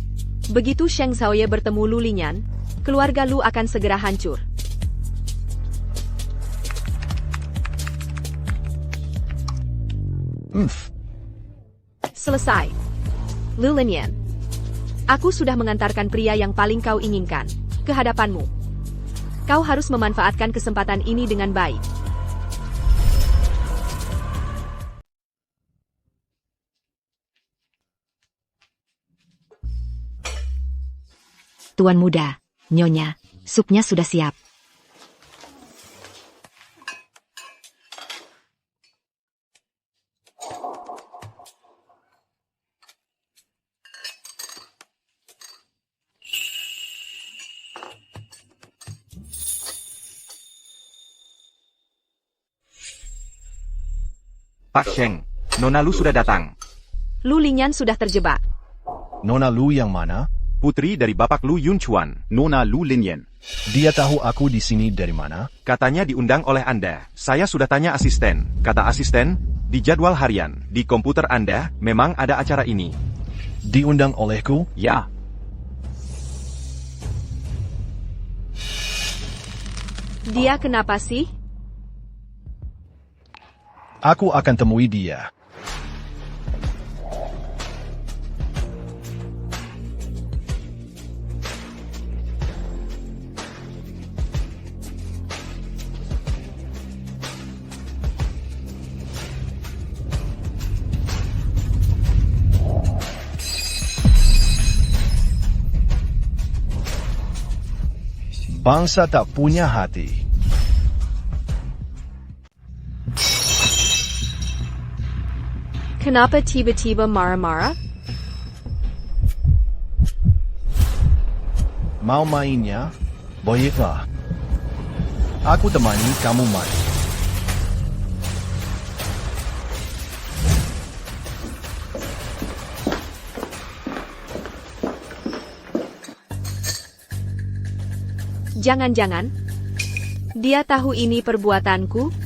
Begitu Sheng Zhaoye bertemu Lu Linyan, keluarga Lu akan segera hancur. Selesai. Lu Linyan. Aku sudah mengantarkan pria yang paling kau inginkan ke hadapanmu. Kau harus memanfaatkan kesempatan ini dengan baik. Tuan muda, Nyonya, supnya sudah siap. Pak Sheng, Nona Lu sudah datang. Lu Linyan sudah terjebak. Nona Lu yang mana? Putri dari Bapak Lu Yunchuan, Nona Lu Linyan. Dia tahu aku di sini dari mana? Katanya diundang oleh Anda. Saya sudah tanya asisten. Kata asisten, di jadwal harian, di komputer Anda, memang ada acara ini. Diundang olehku? Ya. Dia kenapa sih? Aku akan temui dia. Bangsa tak punya hati. Kenapa tiba-tiba marah-marah? Mau mainnya? Baiklah. Aku temani kamu main. Jangan-jangan dia tahu ini perbuatanku?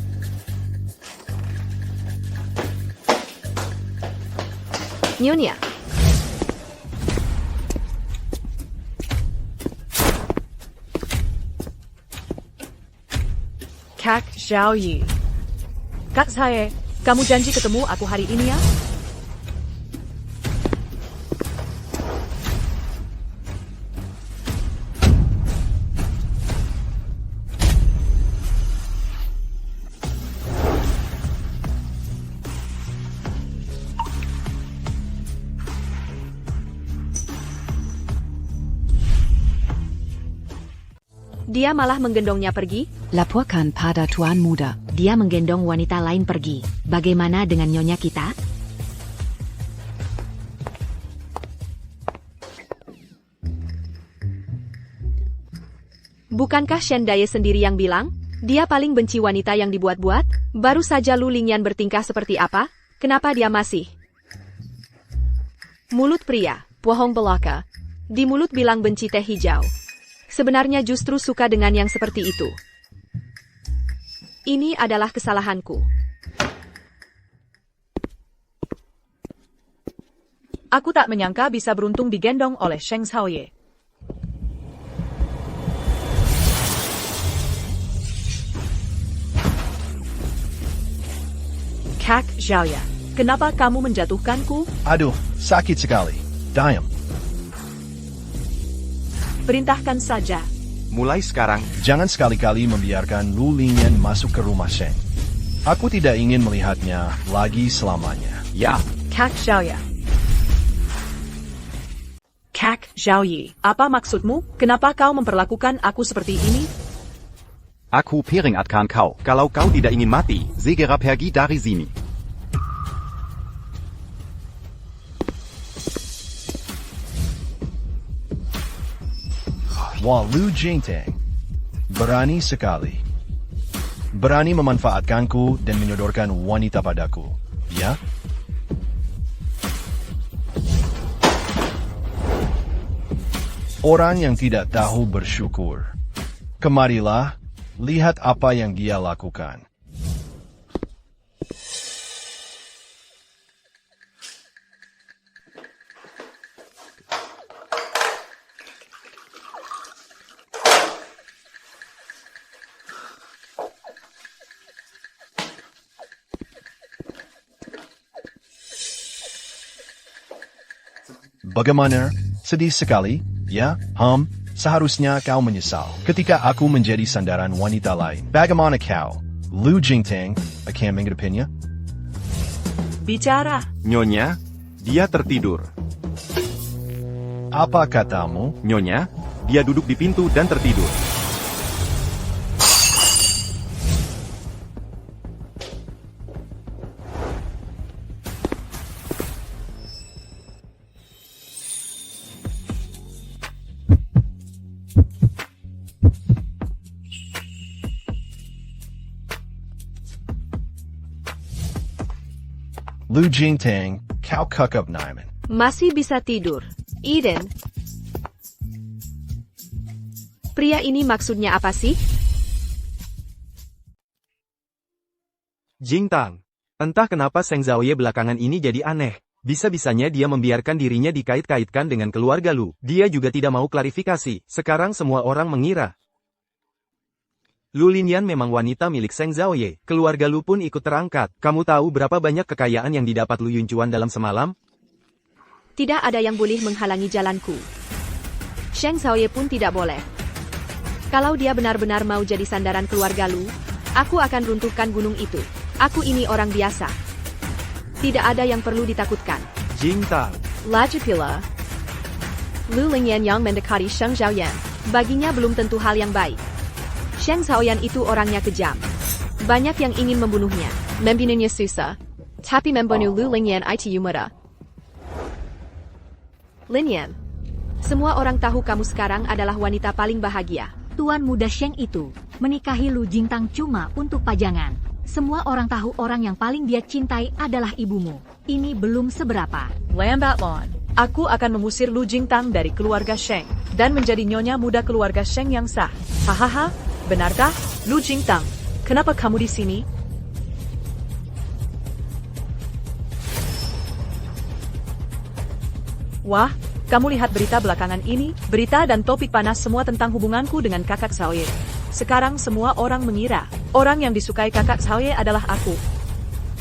Nyonya. Kak Zhaoye. Kak saya, kamu janji ketemu aku hari ini ya? Dia malah menggendongnya pergi? Laporkan pada Tuan Muda. Dia menggendong wanita lain pergi. Bagaimana dengan nyonya kita? Bukankah Shen Daye sendiri yang bilang, Dia paling benci wanita yang dibuat-buat. Baru saja Lu Lingyan bertingkah seperti apa? Kenapa dia masih? Mulut pria, bohong belaka. Di mulut bilang benci teh hijau. Sebenarnya justru suka dengan yang seperti itu. Ini adalah kesalahanku. Aku tak menyangka bisa beruntung digendong oleh Sheng Xiaoye. Kak Xiaoya, kenapa kamu menjatuhkanku? Aduh, sakit sekali. Diam. Perintahkan saja. Mulai sekarang, Jangan sekali-kali membiarkan Lu Lingyan masuk ke rumah Sheng. Aku tidak ingin melihatnya lagi selamanya. ya. Kak Xiaoya. Kak Xiaoyi, apa maksudmu? Kenapa kau memperlakukan aku seperti ini? Aku peringatkan kau, kalau kau tidak ingin mati, segera pergi dari sini. Wah, Lu Jingtang. Berani sekali. Berani memanfaatkanku dan menyodorkan wanita padaku. Ya? Orang yang tidak tahu bersyukur. Kemarilah, lihat apa yang dia lakukan. Bagaimana? Sedih sekali? Ya, seharusnya kau menyesal ketika aku menjadi sandaran wanita lain. Bagaimana kau, Lu Jingtang, akan menghadapinya? Bicara. Nyonya, dia tertidur. Apa katamu? Nyonya, dia duduk di pintu dan tertidur. Lu Jingtang, kau kekap Naiman. Masih bisa tidur. Eden. Pria ini maksudnya apa sih? Jingtang, entah kenapa Sheng Xiaoye belakangan ini jadi aneh. Bisa-bisanya dia membiarkan dirinya dikait-kaitkan dengan keluarga Lu. Dia juga tidak mau klarifikasi. Sekarang semua orang mengira Lu Lingyan memang wanita milik Sheng Xiaoye. Keluarga Lu pun ikut terangkat. Kamu tahu berapa banyak kekayaan yang didapat Lu Yunchuan dalam semalam? Tidak ada yang boleh menghalangi jalanku. Sheng Xiaoye pun tidak boleh. Kalau dia benar-benar mau jadi sandaran keluarga Lu, aku akan runtuhkan gunung itu. Aku ini orang biasa. Tidak ada yang perlu ditakutkan. Jingtang. Lagi pula, Lu Lingyan yang mendekati Sheng Xiaoyan. Baginya belum tentu hal yang baik. Sheng Xiaoyan itu orangnya kejam. Banyak yang ingin membunuhnya. Membunuhnya susah. Tapi membunuh Lu Lingyan itu mudah. Lingyan, semua orang tahu kamu sekarang adalah wanita paling bahagia. Tuan muda Sheng itu menikahi Lu Jingtang cuma untuk pajangan. Semua orang tahu orang yang paling dia cintai adalah ibumu. Ini belum seberapa. Lambat laun, aku akan mengusir Lu Jingtang dari keluarga Sheng dan menjadi nyonya muda keluarga Sheng yang sah. Hahaha, benarkah, Lu Jingtang? Kenapa kamu di sini? Wah, kamu lihat berita belakangan ini? Berita dan topik panas semua tentang hubunganku dengan kakak Xiaoye. Sekarang semua orang mengira, orang yang disukai kakak Xiaoye adalah aku.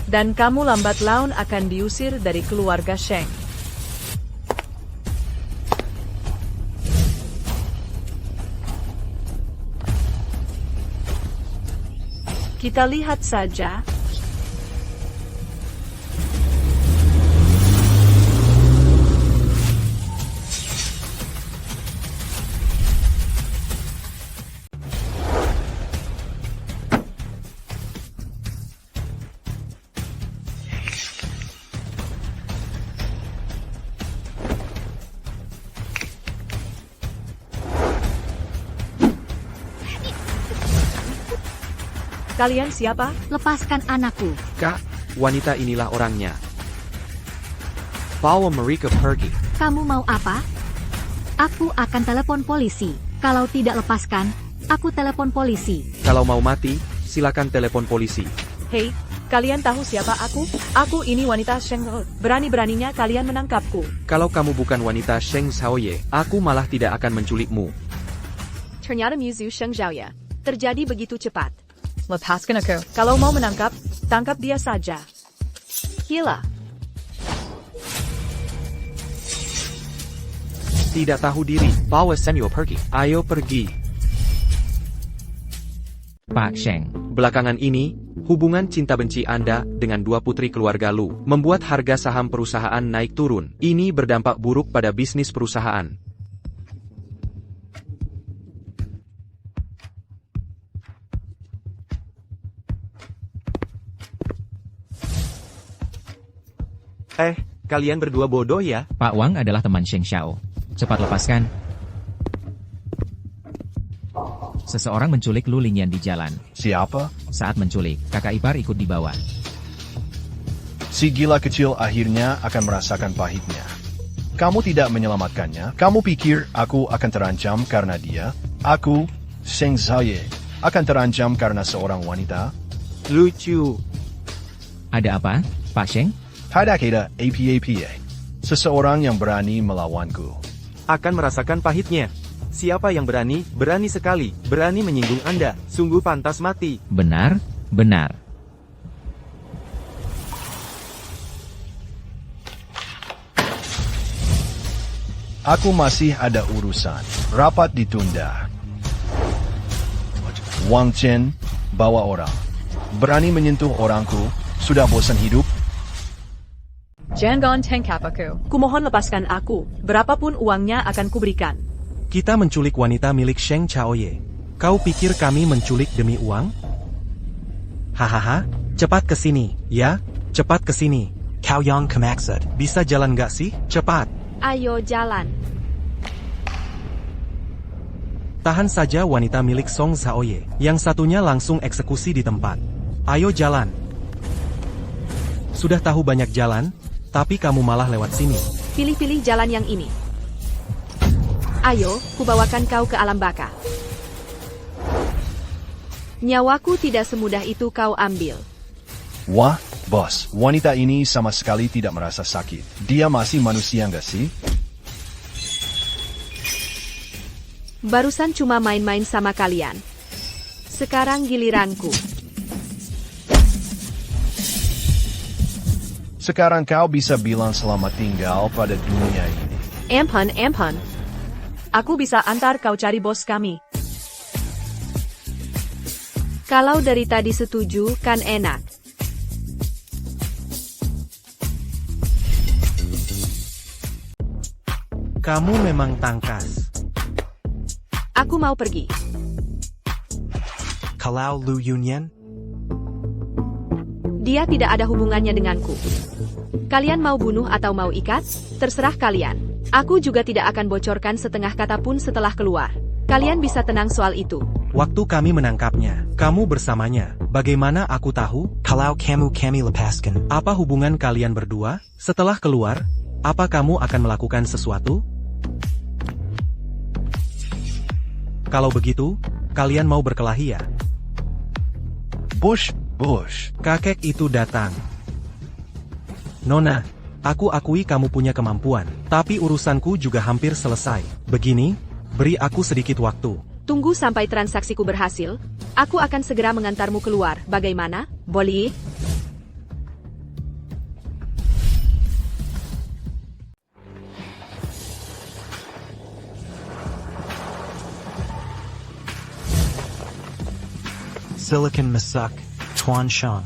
Dan kamu lambat laun akan diusir dari keluarga Sheng. Kita lihat saja. Kalian siapa? Lepaskan anakku. Kak, wanita inilah orangnya. Bawa mereka pergi. Kamu mau apa? Aku akan telepon polisi. Kalau tidak lepaskan, aku telepon polisi. Kalau mau mati, silakan telepon polisi. Hei, kalian tahu siapa aku? Aku ini wanita Sheng Zhaoye. Berani-beraninya kalian menangkapku. Kalau kamu bukan wanita Sheng Zhaoye, aku malah tidak akan menculikmu. Ternyata Muzu Sheng Zhaoye. Terjadi begitu cepat. Lepaskan aku. Kalau mau menangkap, tangkap dia saja. Gila. Tidak tahu diri, bawa Senyo pergi. Ayo pergi. Pak Sheng. Belakangan ini, hubungan cinta benci Anda dengan dua putri keluarga Lu membuat harga saham perusahaan naik turun. Ini berdampak buruk pada bisnis perusahaan. Kalian berdua bodoh ya? Pak Wang adalah teman Sheng Xiao. Cepat lepaskan. Seseorang menculik Lu Lingyan di jalan. Siapa? Saat menculik, kakak ipar ikut dibawa. Si gila kecil akhirnya akan merasakan pahitnya. Kamu tidak menyelamatkannya. Kamu pikir aku akan terancam karena dia? Aku, Sheng Zhaoye, akan terancam karena seorang wanita? Lucu. Ada apa, Pak Sheng? Tidak ada apa-apa. Seseorang yang berani melawanku. Akan merasakan pahitnya. Siapa yang berani, berani sekali, berani menyinggung Anda, sungguh pantas mati. Benar, benar. Aku masih ada urusan. Rapat ditunda. Wang Chen, bawa orang. Berani menyentuh orangku, sudah bosan hidup? Jangan tangkap aku. Kumohon lepaskan aku. Berapapun uangnya akan kuberikan. Kita menculik wanita milik Sheng Zhaoye. Kau pikir kami menculik demi uang? Hahaha, cepat ke sini, ya? Cepat ke sini. Kau yang kemaksud. Bisa jalan gak sih? Cepat. Ayo jalan. Tahan saja wanita milik Song Zhaoye. Yang satunya langsung eksekusi di tempat. Ayo jalan. Sudah tahu banyak jalan, tapi kamu malah lewat sini. Pilih-pilih jalan yang ini. Ayo, kubawakan kau ke alam baka. Nyawaku tidak semudah itu kau ambil. Wah, bos, wanita ini sama sekali tidak merasa sakit. Dia masih manusia nggak sih? Barusan cuma main-main sama kalian. Sekarang giliranku. Sekarang kau bisa bilang selamat tinggal pada dunia ini. Ampun. Aku bisa antar kau cari bos kami. Kalau dari tadi setuju, kan enak. Kamu memang tangkas. Aku mau pergi. Kalau Lu Yunyan, Dia tidak ada hubungannya denganku. Kalian mau bunuh atau mau ikat? Terserah kalian. Aku juga tidak akan bocorkan setengah kata pun setelah keluar. Kalian bisa tenang soal itu. waktu kami menangkapnya, kamu bersamanya. Bagaimana aku tahu? Kalau kami lepaskan. Apa hubungan kalian berdua? Setelah keluar, apa kamu akan melakukan sesuatu? Kalau begitu, kalian mau berkelahi ya? Bush. Kakek itu datang. Nona, aku akui kamu punya kemampuan, tapi urusanku juga hampir selesai. Begini, beri aku sedikit waktu. Tunggu sampai transaksiku berhasil. Aku akan segera mengantarmu keluar. Bagaimana? Boleh? Silicon Masak, Tuan Shang.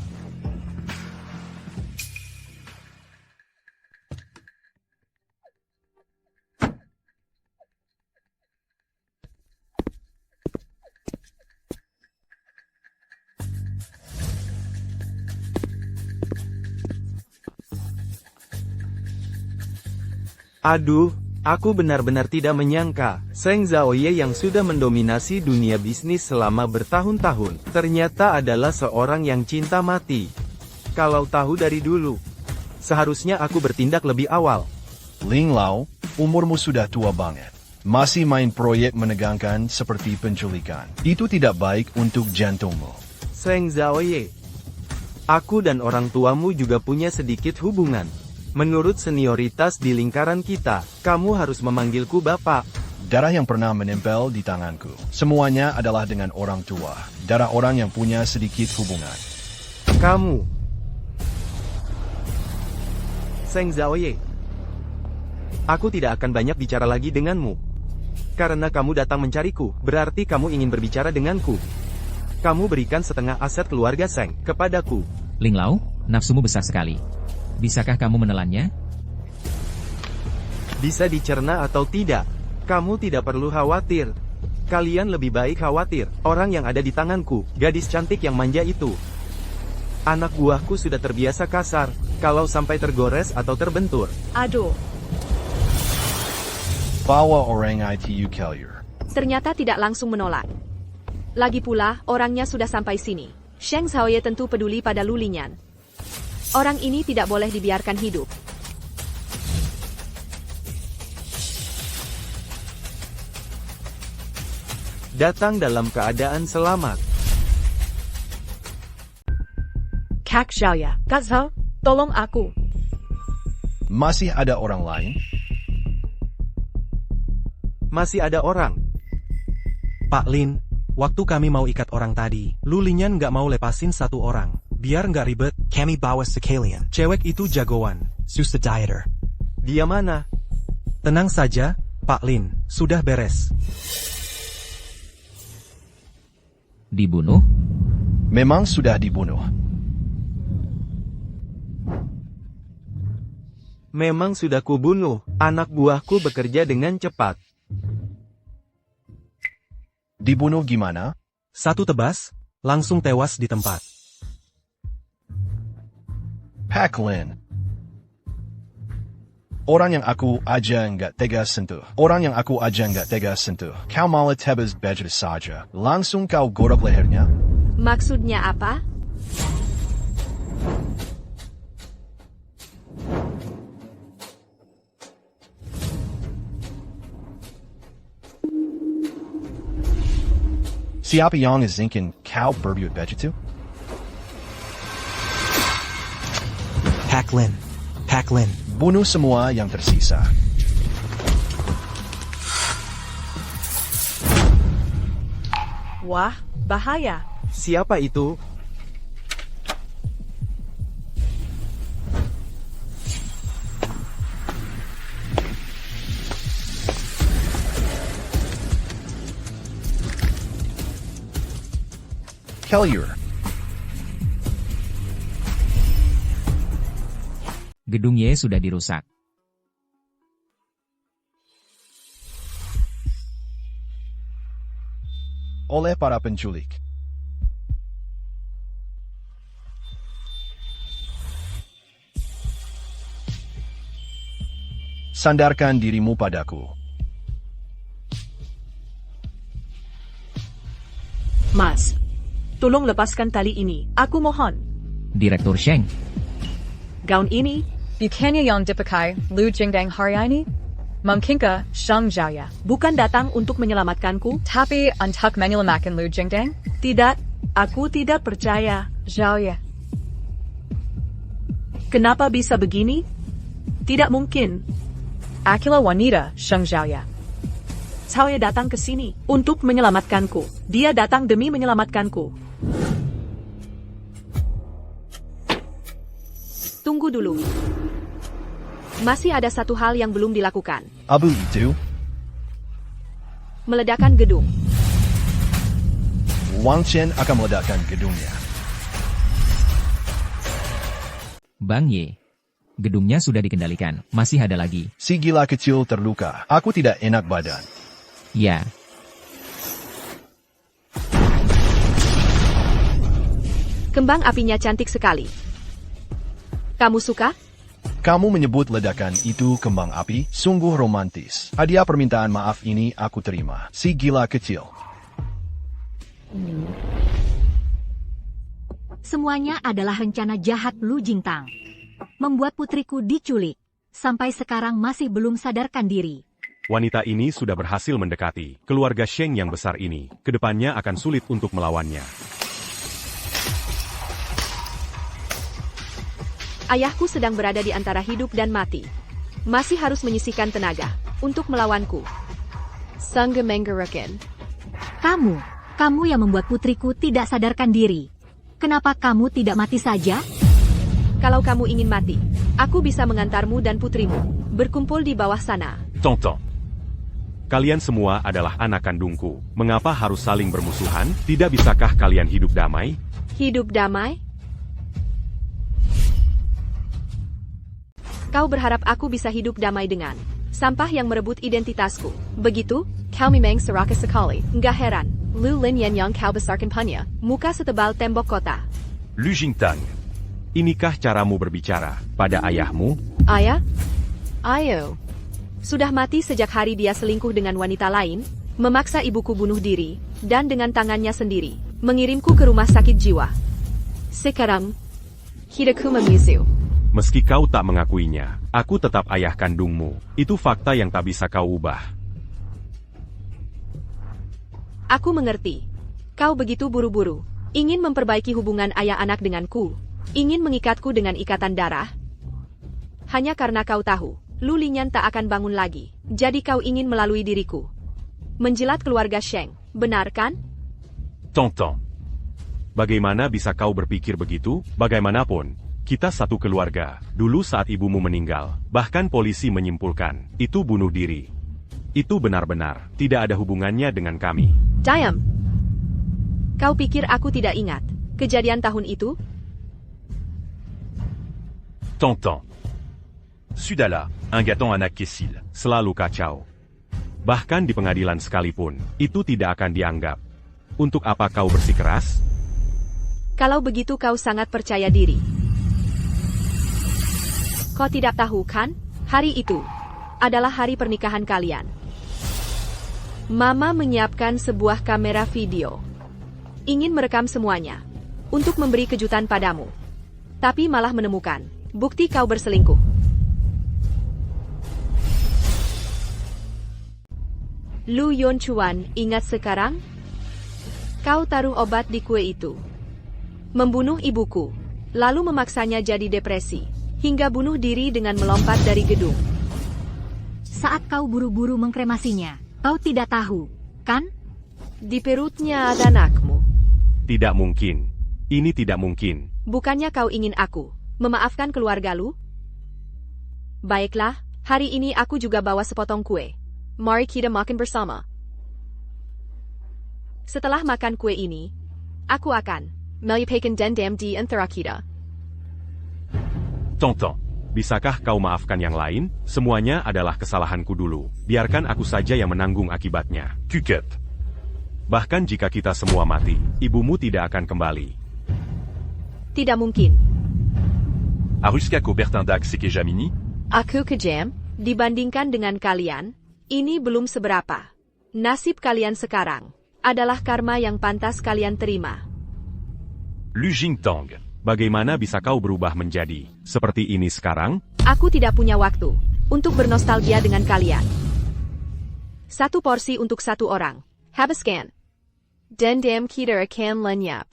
Aduh, Aku benar-benar tidak menyangka, Sheng Zhaoye yang sudah mendominasi dunia bisnis selama bertahun-tahun, ternyata adalah seorang yang cinta mati. Kalau tahu dari dulu, seharusnya aku bertindak lebih awal. Ling Lao, umurmu sudah tua banget. Masih main proyek menegangkan seperti penculikan. Itu tidak baik untuk jantungmu. Sheng Zhaoye, aku dan orang tuamu juga punya sedikit hubungan. Menurut senioritas di lingkaran kita, kamu harus memanggilku Bapak. Darah yang pernah menempel di tanganku. Semuanya adalah dengan orang tua. Darah orang yang punya sedikit hubungan. Kamu. Sheng Zhaoye. Aku tidak akan banyak bicara lagi denganmu. Karena kamu datang mencariku, berarti kamu ingin berbicara denganku. Kamu berikan setengah aset keluarga Sheng kepadaku. Ling Lao, nafsumu besar sekali. Bisakah kamu menelannya? Bisa dicerna atau tidak? Kamu tidak perlu khawatir. Kalian lebih baik khawatir, orang yang ada di tanganku, gadis cantik yang manja itu. Anak buahku sudah terbiasa kasar, kalau sampai tergores atau terbentur. Aduh. Bawa orang itu Kellier. Ternyata tidak langsung menolak. Lagi pula, orangnya sudah sampai sini. Sheng Zhaoye tentu peduli pada Lu Linyan. Orang ini tidak boleh dibiarkan hidup. Datang dalam keadaan selamat. Kak Zhaoye, Kak Zhao, tolong aku. Masih ada orang lain? Masih ada orang. Pak Lin, waktu kami mau ikat orang tadi, Lu Linyan nggak mau lepasin satu orang. Biar nggak ribet, kami bawa sekalian. Cewek itu jagoan, Suster Dieter. Dia mana? Tenang saja, Pak Lin, sudah beres. Dibunuh? Memang sudah dibunuh. Memang sudah kubunuh, anak buahku bekerja dengan cepat. Dibunuh gimana? Satu tebas, langsung tewas di tempat. Pak Lin. Orang yang aku aja nggak tega sentuh. Orang yang aku aja nggak tega sentuh. Kau malah tebas baju saja. Langsung kau gorok lehernya. Maksudnya apa? Siapa yang izinkan kau berbuat begitu? Pak Lin. Pak Lin. Bunuh semua yang tersisa. Wah, bahaya. Siapa itu? Kellier. Gedung Y sudah dirusak. Oleh para penculik. Sandarkan dirimu padaku. Mas, tolong lepaskan tali ini, aku mohon. Direktur Sheng. Gaun ini, Bukannya yang dipakai Lu Jingdang hari ini? Mungkinkah Sheng Zhaoye bukan datang untuk menyelamatkanku? tapi untuk menyelamatkan Lu Jingdang? Tidak, aku tidak percaya. Zhaoye. Kenapa bisa begini? Tidak mungkin. Akulah wanita Sheng Zhaoye. Zhaoye datang ke sini untuk menyelamatkanku. Dia datang demi menyelamatkanku. Tunggu dulu. Masih ada satu hal yang belum dilakukan. Abu itu? Meledakkan gedung. Wang Chen akan meledakkan gedungnya. Bang Ye. Gedungnya sudah dikendalikan, masih ada lagi. Si gila kecil terluka. Aku tidak enak badan. Ya. Kembang apinya cantik sekali. Kamu suka? Kamu menyebut ledakan itu kembang api, sungguh romantis. Hadiah permintaan maaf ini aku terima, si gila kecil. Semuanya adalah rencana jahat Lu Jingtang. Membuat putriku diculik. Sampai sekarang masih belum sadarkan diri. Wanita ini sudah berhasil mendekati keluarga Sheng yang besar ini. Kedepannya akan sulit untuk melawannya. Ayahku sedang berada di antara hidup dan mati. Masih harus menyisihkan tenaga untuk melawanku. Sanggemenggeruken. Kamu yang membuat putriku tidak sadarkan diri. Kenapa kamu tidak mati saja? Kalau kamu ingin mati, aku bisa mengantarmu dan putrimu berkumpul di bawah sana. Tonton. Kalian semua adalah anak kandungku. Mengapa harus saling bermusuhan? Tidak bisakah kalian hidup damai? Hidup damai? Kau berharap aku bisa hidup damai dengan sampah yang merebut identitasku. Begitu? Kau memang serakah sekali. Nggak heran. Lu Linyan yang kau besarkan punya muka setebal tembok kota. Lu Jingtang. Inikah caramu berbicara pada ayahmu? Ayah? Ayo. Sudah mati sejak hari dia selingkuh dengan wanita lain, memaksa ibuku bunuh diri, dan dengan tangannya sendiri, mengirimku ke rumah sakit jiwa. Sekarang, hidupku menyusu. Meski kau tak mengakuinya, aku tetap ayah kandungmu. Itu fakta yang tak bisa kau ubah. Aku mengerti. Kau begitu buru-buru. Ingin memperbaiki hubungan ayah anak denganku. Ingin mengikatku dengan ikatan darah. Hanya karena kau tahu, Lu Linyan tak akan bangun lagi. Jadi kau ingin melalui diriku. Menjilat keluarga Sheng, benar kan? Tonton. Bagaimana bisa kau berpikir begitu? Bagaimanapun, kita satu keluarga. Dulu saat ibumu meninggal, bahkan polisi menyimpulkan, itu bunuh diri. Itu benar-benar tidak ada hubungannya dengan kami. Diam. Kau pikir aku tidak ingat kejadian tahun itu? Tonton. Sudahlah, un gâteau anak kecil. Selalu kacau. Bahkan di pengadilan sekalipun, itu tidak akan dianggap. Untuk apa kau bersikeras? Kalau begitu kau sangat percaya diri. Kau tidak tahu kan? Hari itu adalah hari pernikahan kalian. Mama menyiapkan sebuah kamera video. Ingin merekam semuanya. Untuk memberi kejutan padamu. Tapi malah menemukan bukti kau berselingkuh. Lu Yonchuan, ingat sekarang? Kau taruh obat di kue itu. Membunuh ibuku. Lalu memaksanya jadi depresi. Hingga bunuh diri dengan melompat dari gedung. Saat kau buru-buru mengkremasinya, kau tidak tahu, kan? Di perutnya ada anakmu. Tidak mungkin. Ini tidak mungkin. Bukannya kau ingin aku memaafkan keluarga Lu? Baiklah, hari ini aku juga bawa sepotong kue. Mari kita makan bersama. Setelah makan kue ini, aku akan melupakan dendam di antara kita. Tonton, bisakah kau maafkan yang lain? Semuanya adalah kesalahanku dulu. Biarkan aku saja yang menanggung akibatnya. Kuket. Bahkan jika kita semua mati, ibumu tidak akan kembali. Tidak mungkin. Aruska ko Bertindak seke Jamini? Aku kejam, dibandingkan dengan kalian, ini belum seberapa. Nasib kalian sekarang adalah karma yang pantas kalian terima. Lu Jingtang. Bagaimana bisa kau berubah menjadi seperti ini sekarang? Aku tidak punya waktu untuk bernostalgia dengan kalian. Satu porsi untuk satu orang. Habiskan. Dendam kita akan lenyap.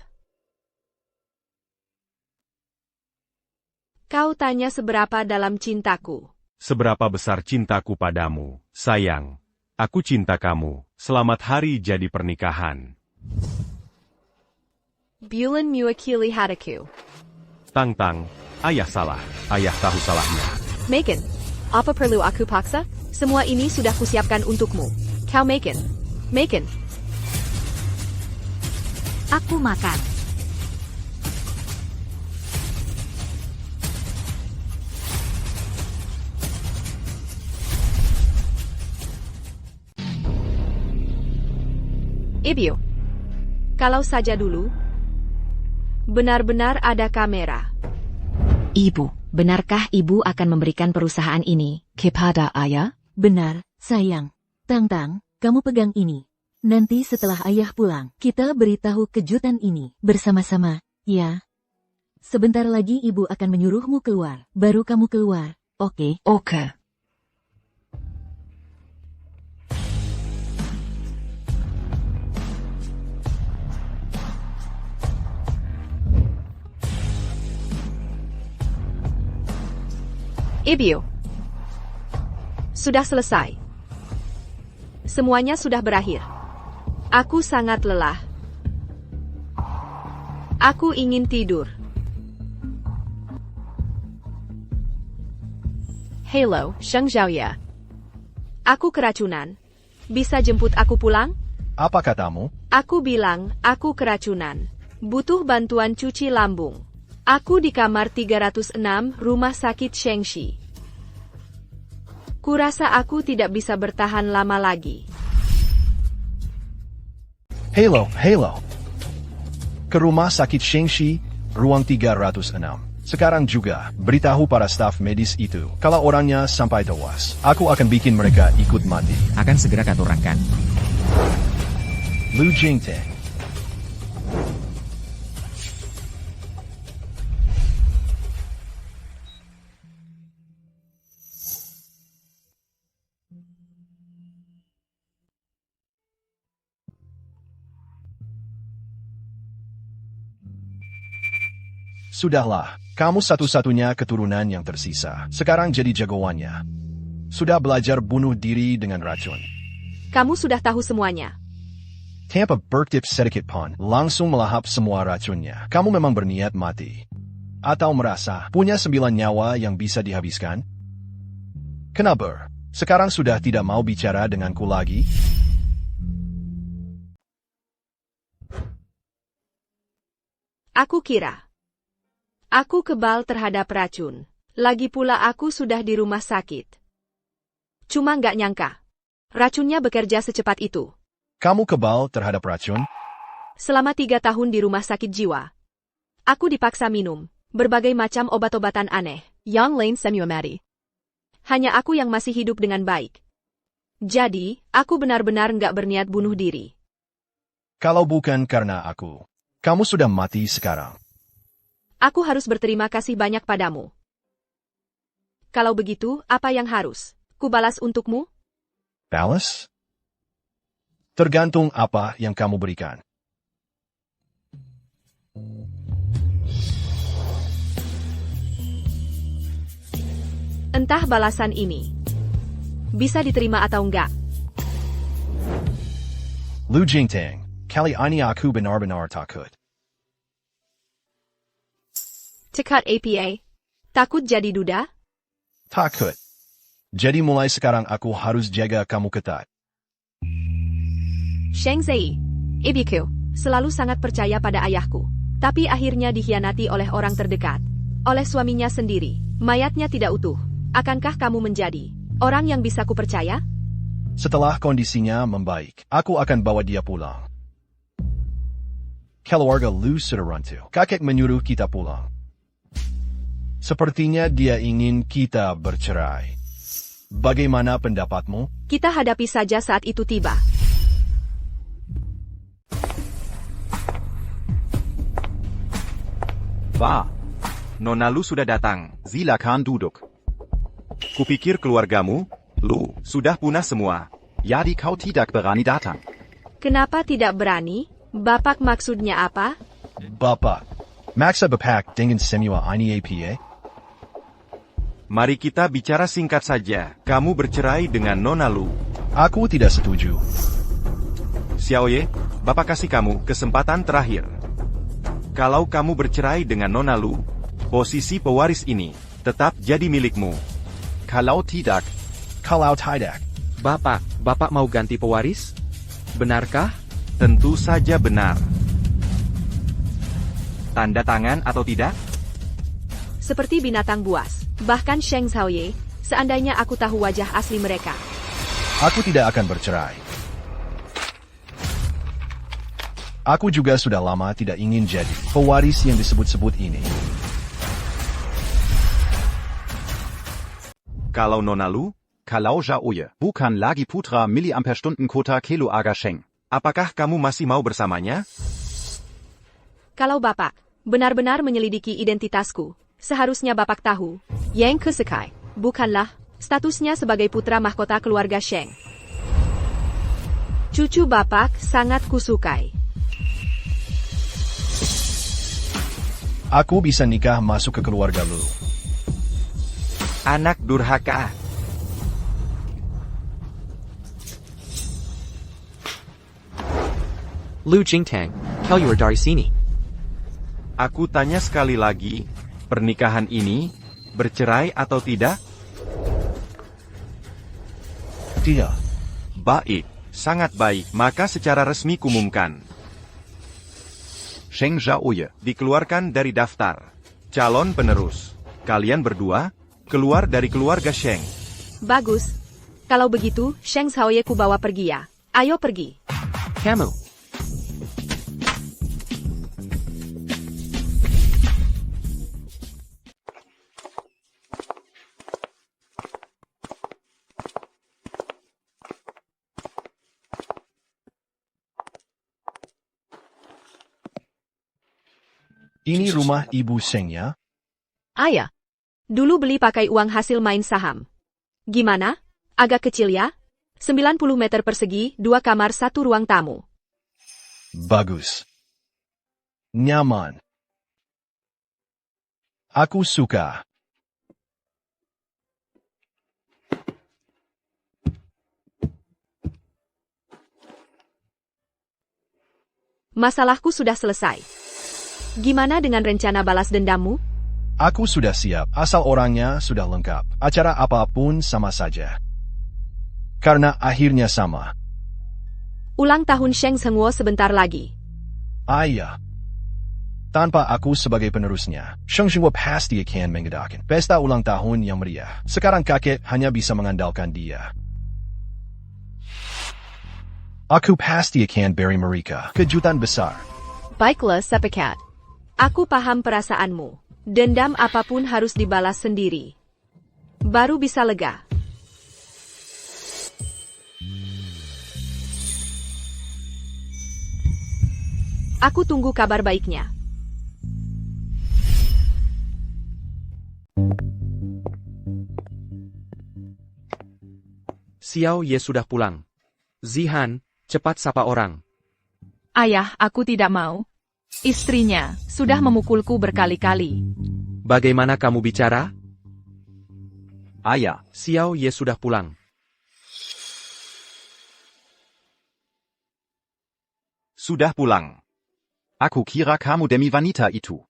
Kau tanya seberapa dalam cintaku. Seberapa besar cintaku padamu, sayang. Aku cinta kamu. Selamat hari jadi pernikahan. Bulan mewakili hatiku. Tang, ayah salah. Ayah tahu salahnya. Megan, apa perlu aku paksa? Semua ini sudah kusiapkan untukmu. Kau Megan. Megan. Aku makan. Ibu. Kalau saja dulu, benar-benar ada kamera. Ibu, benarkah ibu akan memberikan perusahaan ini? Kepada ayah? Benar, sayang. Tang-Tang, kamu pegang ini. Nanti setelah ayah pulang, kita beritahu kejutan ini bersama-sama, ya. Sebentar lagi ibu akan menyuruhmu keluar, baru kamu keluar, oke? Oke. Ibu. Sudah selesai. Semuanya sudah berakhir. Aku sangat lelah. Aku ingin tidur. Hello, Sheng Zhaoye. Aku keracunan. Bisa jemput aku pulang? Apa katamu? Aku bilang, aku keracunan. Butuh bantuan cuci lambung. Aku di kamar 306 rumah sakit Shengxi. Kurasa aku tidak bisa bertahan lama lagi. Halo. Ke rumah sakit Shengxi, ruang 306. Sekarang juga, beritahu para staf medis itu, kalau orangnya sampai tewas, aku akan bikin mereka ikut mati. Akan segera katurangkan. Lu Jingteng. Sudahlah, kamu satu-satunya keturunan yang tersisa. Sekarang jadi jagoannya. Sudah belajar bunuh diri dengan racun. Kamu sudah tahu semuanya. Tanpa bertip sedikit pun, langsung melahap semua racunnya. Kamu memang berniat mati. Atau merasa punya 9 nyawa yang bisa dihabiskan? Kenapa? Sekarang sudah tidak mau bicara denganku lagi? Aku kira. Aku kebal terhadap racun. Lagi pula aku sudah di rumah sakit. Cuma nggak nyangka. Racunnya bekerja secepat itu. Kamu kebal terhadap racun? Selama 3 tahun di rumah sakit jiwa. Aku dipaksa minum berbagai macam obat-obatan aneh. Yang lain semi-mati. Hanya aku yang masih hidup dengan baik. Jadi, aku benar-benar nggak berniat bunuh diri. Kalau bukan karena aku, kamu sudah mati sekarang. Aku harus berterima kasih banyak padamu. Kalau begitu, apa yang harus kubalas untukmu? Balas? Tergantung apa yang kamu berikan. Entah balasan ini bisa diterima atau enggak. Lu Jingteng, kali ini aku benar-benar takut. Tekad APA? Takut jadi duda? Takut. Jadi mulai sekarang aku harus jaga kamu ketat. Sheng Zei, ibuku, selalu sangat percaya pada ayahku. Tapi akhirnya dikhianati oleh orang terdekat. Oleh suaminya sendiri. Mayatnya tidak utuh. Akankah kamu menjadi orang yang bisa kupercaya? Setelah kondisinya membaik, aku akan bawa dia pulang. Keluarga Lu sudah runtuh. Kakek menyuruh kita pulang. Sepertinya dia ingin kita bercerai. Bagaimana pendapatmu? Kita hadapi saja saat itu tiba. Wah, Nona Lu sudah datang. Silakan duduk. Kupikir keluargamu, Lu, sudah punah semua. Jadi kau tidak berani datang. Kenapa tidak berani? Bapak maksudnya apa? Bapak, maksa bapak dengan semua ini apa? Mari kita bicara singkat saja. Kamu bercerai dengan Nona Lu. Aku tidak setuju. Xiaoye, Bapak kasih kamu kesempatan terakhir. Kalau kamu bercerai dengan Nona Lu, posisi pewaris ini tetap jadi milikmu. Kalau tidak, Bapak mau ganti pewaris? Benarkah? Tentu saja benar. Tanda tangan atau tidak? Seperti binatang buas. Bahkan Sheng Zhaoye, seandainya aku tahu wajah asli mereka. Aku tidak akan bercerai. Aku juga sudah lama tidak ingin jadi pewaris yang disebut-sebut ini. Kalau Nona Lu? Kalau Zhaoye, bukan lagi putra miliampere-stunden kota keluarga Sheng. Apakah kamu masih mau bersamanya? Kalau Bapak benar-benar menyelidiki identitasku, seharusnya Bapak tahu, Yang Kesekai bukanlah statusnya sebagai putra mahkota keluarga Sheng. Cucu Bapak sangat kusukai. Aku bisa nikah masuk ke keluarga Lu. Anak durhaka. Lu Jingtang, Keluar dari sini. Aku tanya sekali lagi, pernikahan ini bercerai atau tidak? Tidak. Baik, sangat baik, maka secara resmi kumumkan. Sheng Zhaoye Dikeluarkan dari daftar calon penerus. Kalian berdua keluar dari keluarga Sheng. Bagus. Kalau begitu, Sheng Zhaoye ku bawa pergi ya. Ayo pergi. Kamu. Ini rumah Ibu Sheng ya? Ayah. Dulu beli pakai uang hasil main saham. Gimana? Agak kecil ya? 90 meter persegi, 2 kamar 1 ruang tamu. Bagus. Nyaman. Aku suka. Masalahku sudah selesai. Gimana dengan rencana balas dendammu? Aku sudah siap, asal orangnya sudah lengkap. Acara apapun sama saja. Karena akhirnya sama. Ulang tahun Sheng Zhenguo sebentar lagi. Ayah. Tanpa aku sebagai penerusnya, Sheng Zhenguo pasti akan mengadakan pesta ulang tahun yang meriah. Sekarang kakek hanya bisa mengandalkan dia. Aku pasti akan beri mereka kejutan besar. Baiklah, Sepekat. Aku paham perasaanmu. Dendam apapun harus dibalas sendiri. Baru bisa lega. Aku tunggu kabar baiknya. Xiao Ye sudah pulang. Zihan, cepat sapa orang. Ayah, aku tidak mau. Istrinya sudah memukulku berkali-kali. Bagaimana kamu bicara? Ayah. Xiao Ye sudah pulang. Sudah pulang. Aku kira kamu demi wanita itu.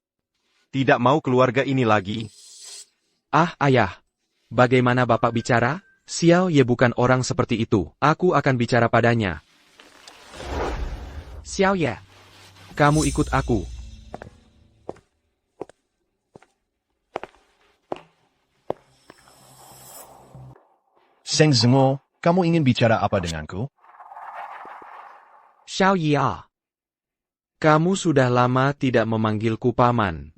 Tidak mau keluarga ini lagi. Ah, ayah. Bagaimana bapak bicara? Xiao Ye bukan orang seperti itu. Aku akan bicara padanya. Xiao Ye. Kamu ikut aku. Sheng Zhenguo, kamu ingin bicara apa denganku? Xiao Ye. Kamu sudah lama tidak memanggilku paman.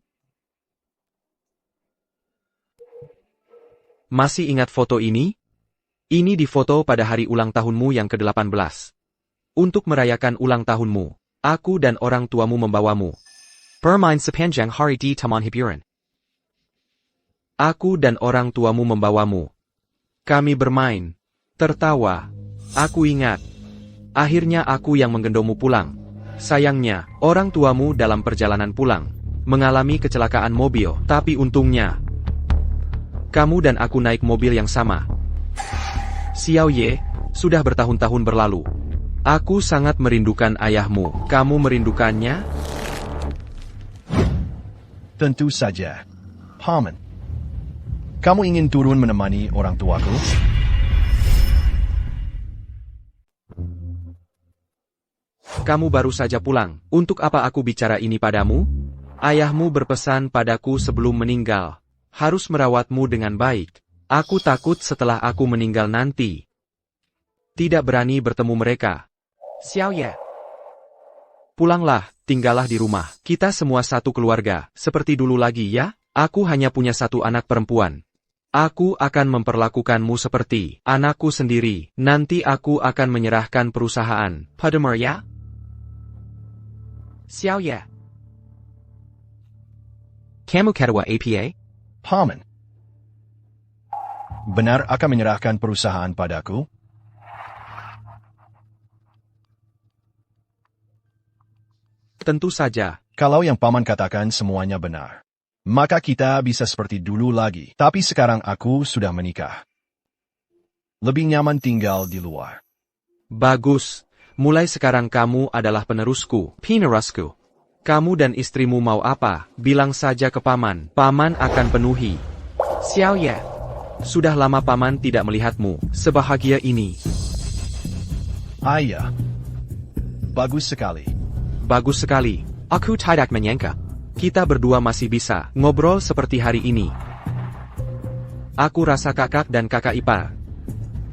Masih ingat foto ini? Ini difoto pada hari ulang tahunmu yang ke-18. Untuk merayakan ulang tahunmu, aku dan orang tuamu membawamu. Bermain sepanjang hari di Taman Hiburan. Aku dan orang tuamu membawamu. Kami bermain, tertawa. Aku ingat. Akhirnya aku yang menggendongmu pulang. Sayangnya, orang tuamu dalam perjalanan pulang mengalami kecelakaan mobil, tapi untungnya kamu dan aku naik mobil yang sama. Xiao Ye, sudah bertahun-tahun berlalu. Aku sangat merindukan ayahmu. Kamu merindukannya? Tentu saja. Paman. Kamu ingin turun menemani orang tuaku? Kamu baru saja pulang. Untuk apa aku bicara ini padamu? Ayahmu berpesan padaku sebelum meninggal. Harus merawatmu dengan baik. Aku takut setelah aku meninggal nanti tidak berani bertemu mereka. Xiao Ye. Pulanglah, tinggallah di rumah. Kita semua satu keluarga, seperti dulu lagi ya. Aku hanya punya satu anak perempuan. Aku akan memperlakukanmu seperti anakku sendiri. Nanti aku akan menyerahkan perusahaan padamu ya. Xiao Ye. Kamu ketua APA? Paman. Benar akan menyerahkan perusahaan padaku? Tentu saja. Kalau yang paman katakan semuanya benar, maka kita bisa seperti dulu lagi. Tapi sekarang aku sudah menikah. Lebih nyaman tinggal di luar. Bagus. Mulai sekarang kamu adalah penerusku, penerusku. Kamu dan istrimu mau apa? Bilang saja ke paman. Paman akan penuhi. Xiao Ye. Sudah lama paman tidak melihatmu sebahagia ini. Ayah. Bagus sekali. Bagus sekali. Aku tidak menyangka. Kita berdua masih bisa ngobrol seperti hari ini. Aku rasa kakak dan kakak ipar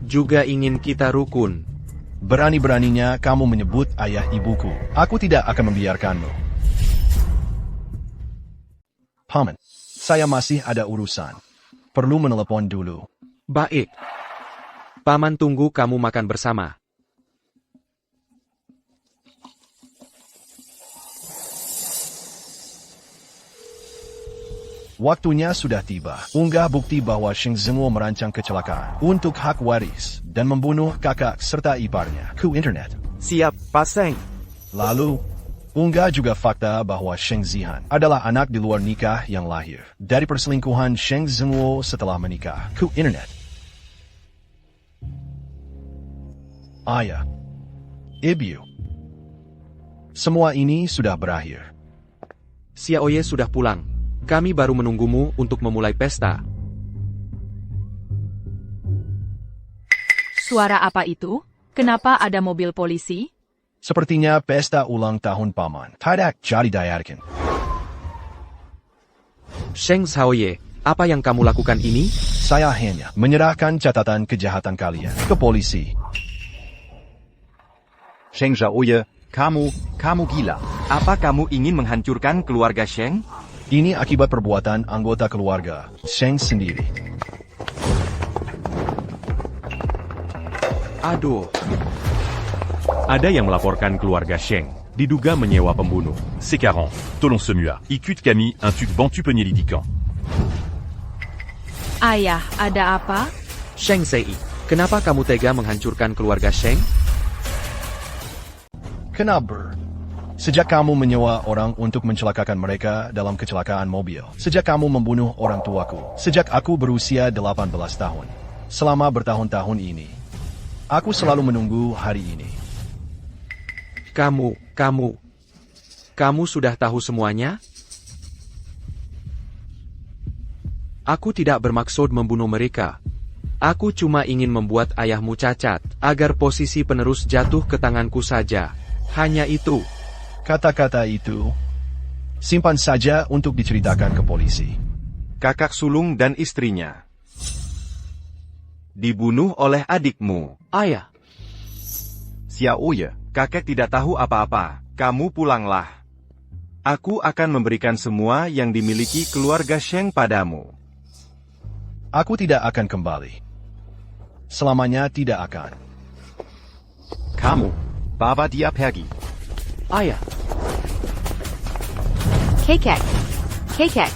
juga ingin kita rukun. Berani-beraninya kamu menyebut ayah ibuku. Aku tidak akan membiarkanmu. Paman, saya masih ada urusan. Perlu menelepon dulu. Baik. Paman tunggu kamu makan bersama. Waktunya sudah tiba. Unggah bukti bahwa Sheng Zhenguo merancang kecelakaan untuk hak waris dan membunuh kakak serta iparnya ke internet. Siap, Pak Seng. Lalu, unggah juga fakta bahwa Sheng Zihan adalah anak di luar nikah yang lahir dari perselingkuhan Sheng Zhenguo setelah menikah ke internet. Ayah, ibu, semua ini sudah berakhir. Xiao Ye sudah pulang. Kami baru menunggumu untuk memulai pesta. Suara apa itu? Kenapa ada mobil polisi? Sepertinya pesta ulang tahun paman. Tidak jadi diadakan. Sheng Xiaoye, apa yang kamu lakukan ini? Saya hanya menyerahkan catatan kejahatan kalian ke polisi. Sheng Xiaoye, kamu gila. Apa kamu ingin menghancurkan keluarga Sheng? Ini akibat perbuatan anggota keluarga Sheng sendiri. Aduh. Ada yang melaporkan keluarga Sheng diduga menyewa pembunuh. C'est 40. Tolon Semua. Ikut Camille, un tuc bantu penyelidikan. Ayah, ada apa? Sheng Sei, kenapa kamu tega menghancurkan keluarga Sheng? Kenapa? Sejak kamu menyewa orang untuk mencelakakan mereka dalam kecelakaan mobil. Sejak kamu membunuh orang tuaku. Sejak aku berusia 18 tahun. Selama bertahun-tahun ini. Aku selalu menunggu hari ini. Kamu sudah tahu semuanya? Aku tidak bermaksud membunuh mereka. Aku cuma ingin membuat ayahmu cacat, agar posisi penerus jatuh ke tanganku saja. Hanya itu. Kata-kata itu, simpan saja untuk diceritakan ke polisi. Kakak sulung dan istrinya dibunuh oleh adikmu. Ayah. Xiaoye, kakek tidak tahu apa-apa. Kamu pulanglah. Aku akan memberikan semua yang dimiliki keluarga Sheng padamu. Aku tidak akan kembali. Selamanya tidak akan. Kamu, bawa dia pergi. Ayah. Kekek. Kekek.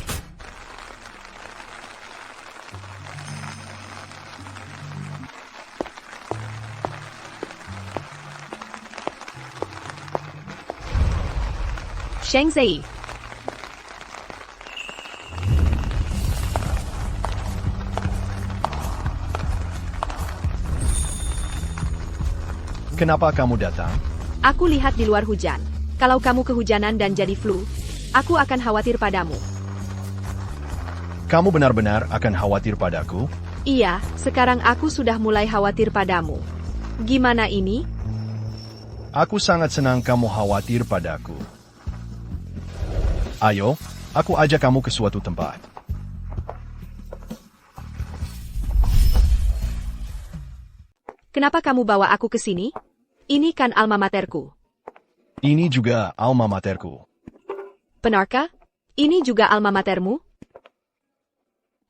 Sheng Zei. Kenapa kamu datang? Aku lihat di luar hujan. Kalau kamu kehujanan dan jadi flu, aku akan khawatir padamu. Kamu benar-benar akan khawatir padaku? Iya, sekarang aku sudah mulai khawatir padamu. Gimana ini? Aku sangat senang kamu khawatir padaku. Ayo, aku ajak kamu ke suatu tempat. Kenapa kamu bawa aku ke sini? Ini kan alma materku. Ini juga alma materku. Benarkah? Ini juga alma matermu?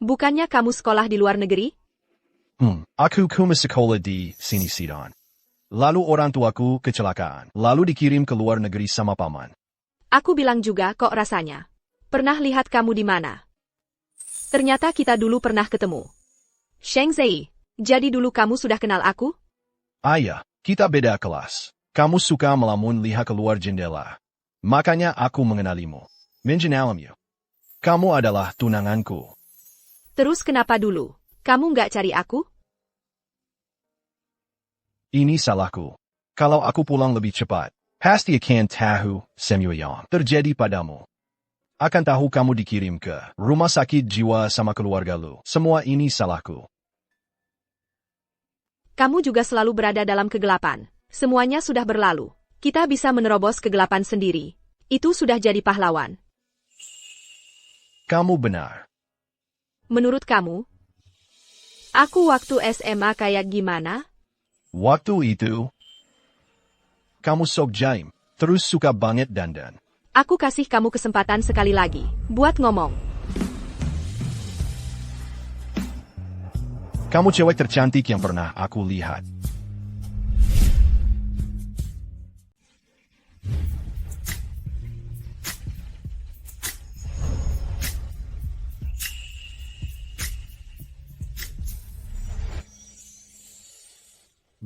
Bukannya kamu sekolah di luar negeri? Aku sekolah di sini Sidon. Lalu orang tuaku kecelakaan. Lalu dikirim ke luar negeri sama paman. Aku bilang juga kok rasanya. Pernah lihat kamu di mana? Ternyata kita dulu pernah ketemu. Sheng Zei, jadi dulu kamu sudah kenal aku? Ayah, kita beda kelas. Kamu suka melamun lihat keluar jendela. Makanya aku mengenalimu. Mengenalimu. Kamu adalah tunanganku. Terus kenapa dulu? Kamu nggak cari aku? Ini salahku. Kalau aku pulang lebih cepat, pasti akan tahu semua yang terjadi padamu. Akan tahu kamu dikirim ke rumah sakit jiwa sama keluarga lu. Semua ini salahku. Kamu juga selalu berada dalam kegelapan. Semuanya sudah berlalu. Kita bisa menerobos kegelapan sendiri. Itu sudah jadi pahlawan. Kamu benar. Menurut kamu, aku waktu SMA kayak gimana? Waktu itu, kamu sok jaim, terus suka banget dandan. Aku kasih kamu kesempatan sekali lagi, buat ngomong. Kamu cewek tercantik yang pernah aku lihat.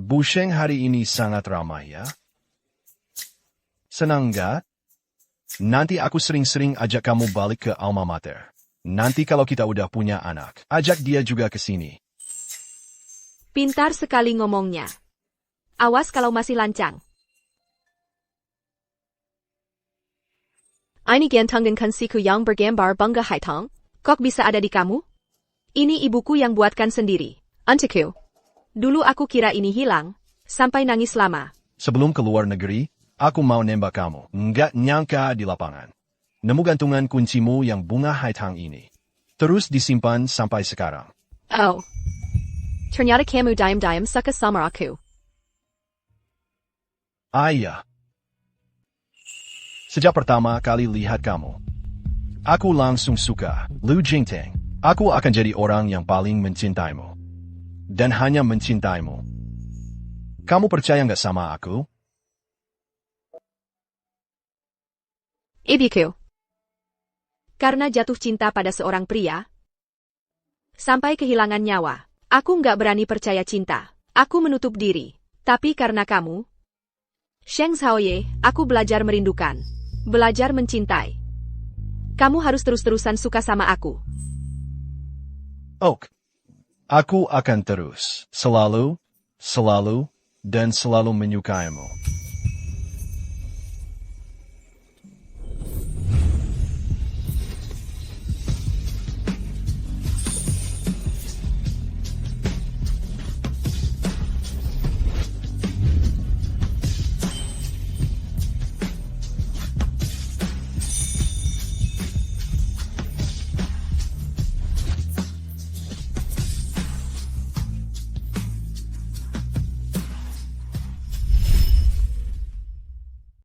Bu Sheng hari ini sangat ramai ya. Senang nggak? Nanti aku sering-sering ajak kamu balik ke alma mater. Nanti kalau kita udah punya anak, ajak dia juga ke sini. Pintar sekali ngomongnya. Awas kalau masih lancang. Ini gantungkan siku yang bergambar bunga haitong. Kok bisa ada di kamu? Ini ibuku yang buatkan sendiri. Untukku. Dulu aku kira ini hilang, sampai nangis lama. Sebelum ke luar negeri, aku mau nembak kamu. Nggak nyangka di lapangan. Nemu gantungan kuncimu yang bunga haitang ini. Terus disimpan sampai sekarang. Oh. Ternyata kamu diam-diam suka sama aku. Ayah. Sejak pertama kali lihat kamu, aku langsung suka. Lu Jingteng, aku akan jadi orang yang paling mencintaimu. Dan hanya mencintaimu. Kamu percaya nggak sama aku? Ibuku. Karena jatuh cinta pada seorang pria, sampai kehilangan nyawa, aku nggak berani percaya cinta. Aku menutup diri. Tapi karena kamu, Sheng Zhaoye, aku belajar merindukan. Belajar mencintai. Kamu harus terus-terusan suka sama aku. Ok. Aku akan terus, selalu, dan selalu menyukaimu.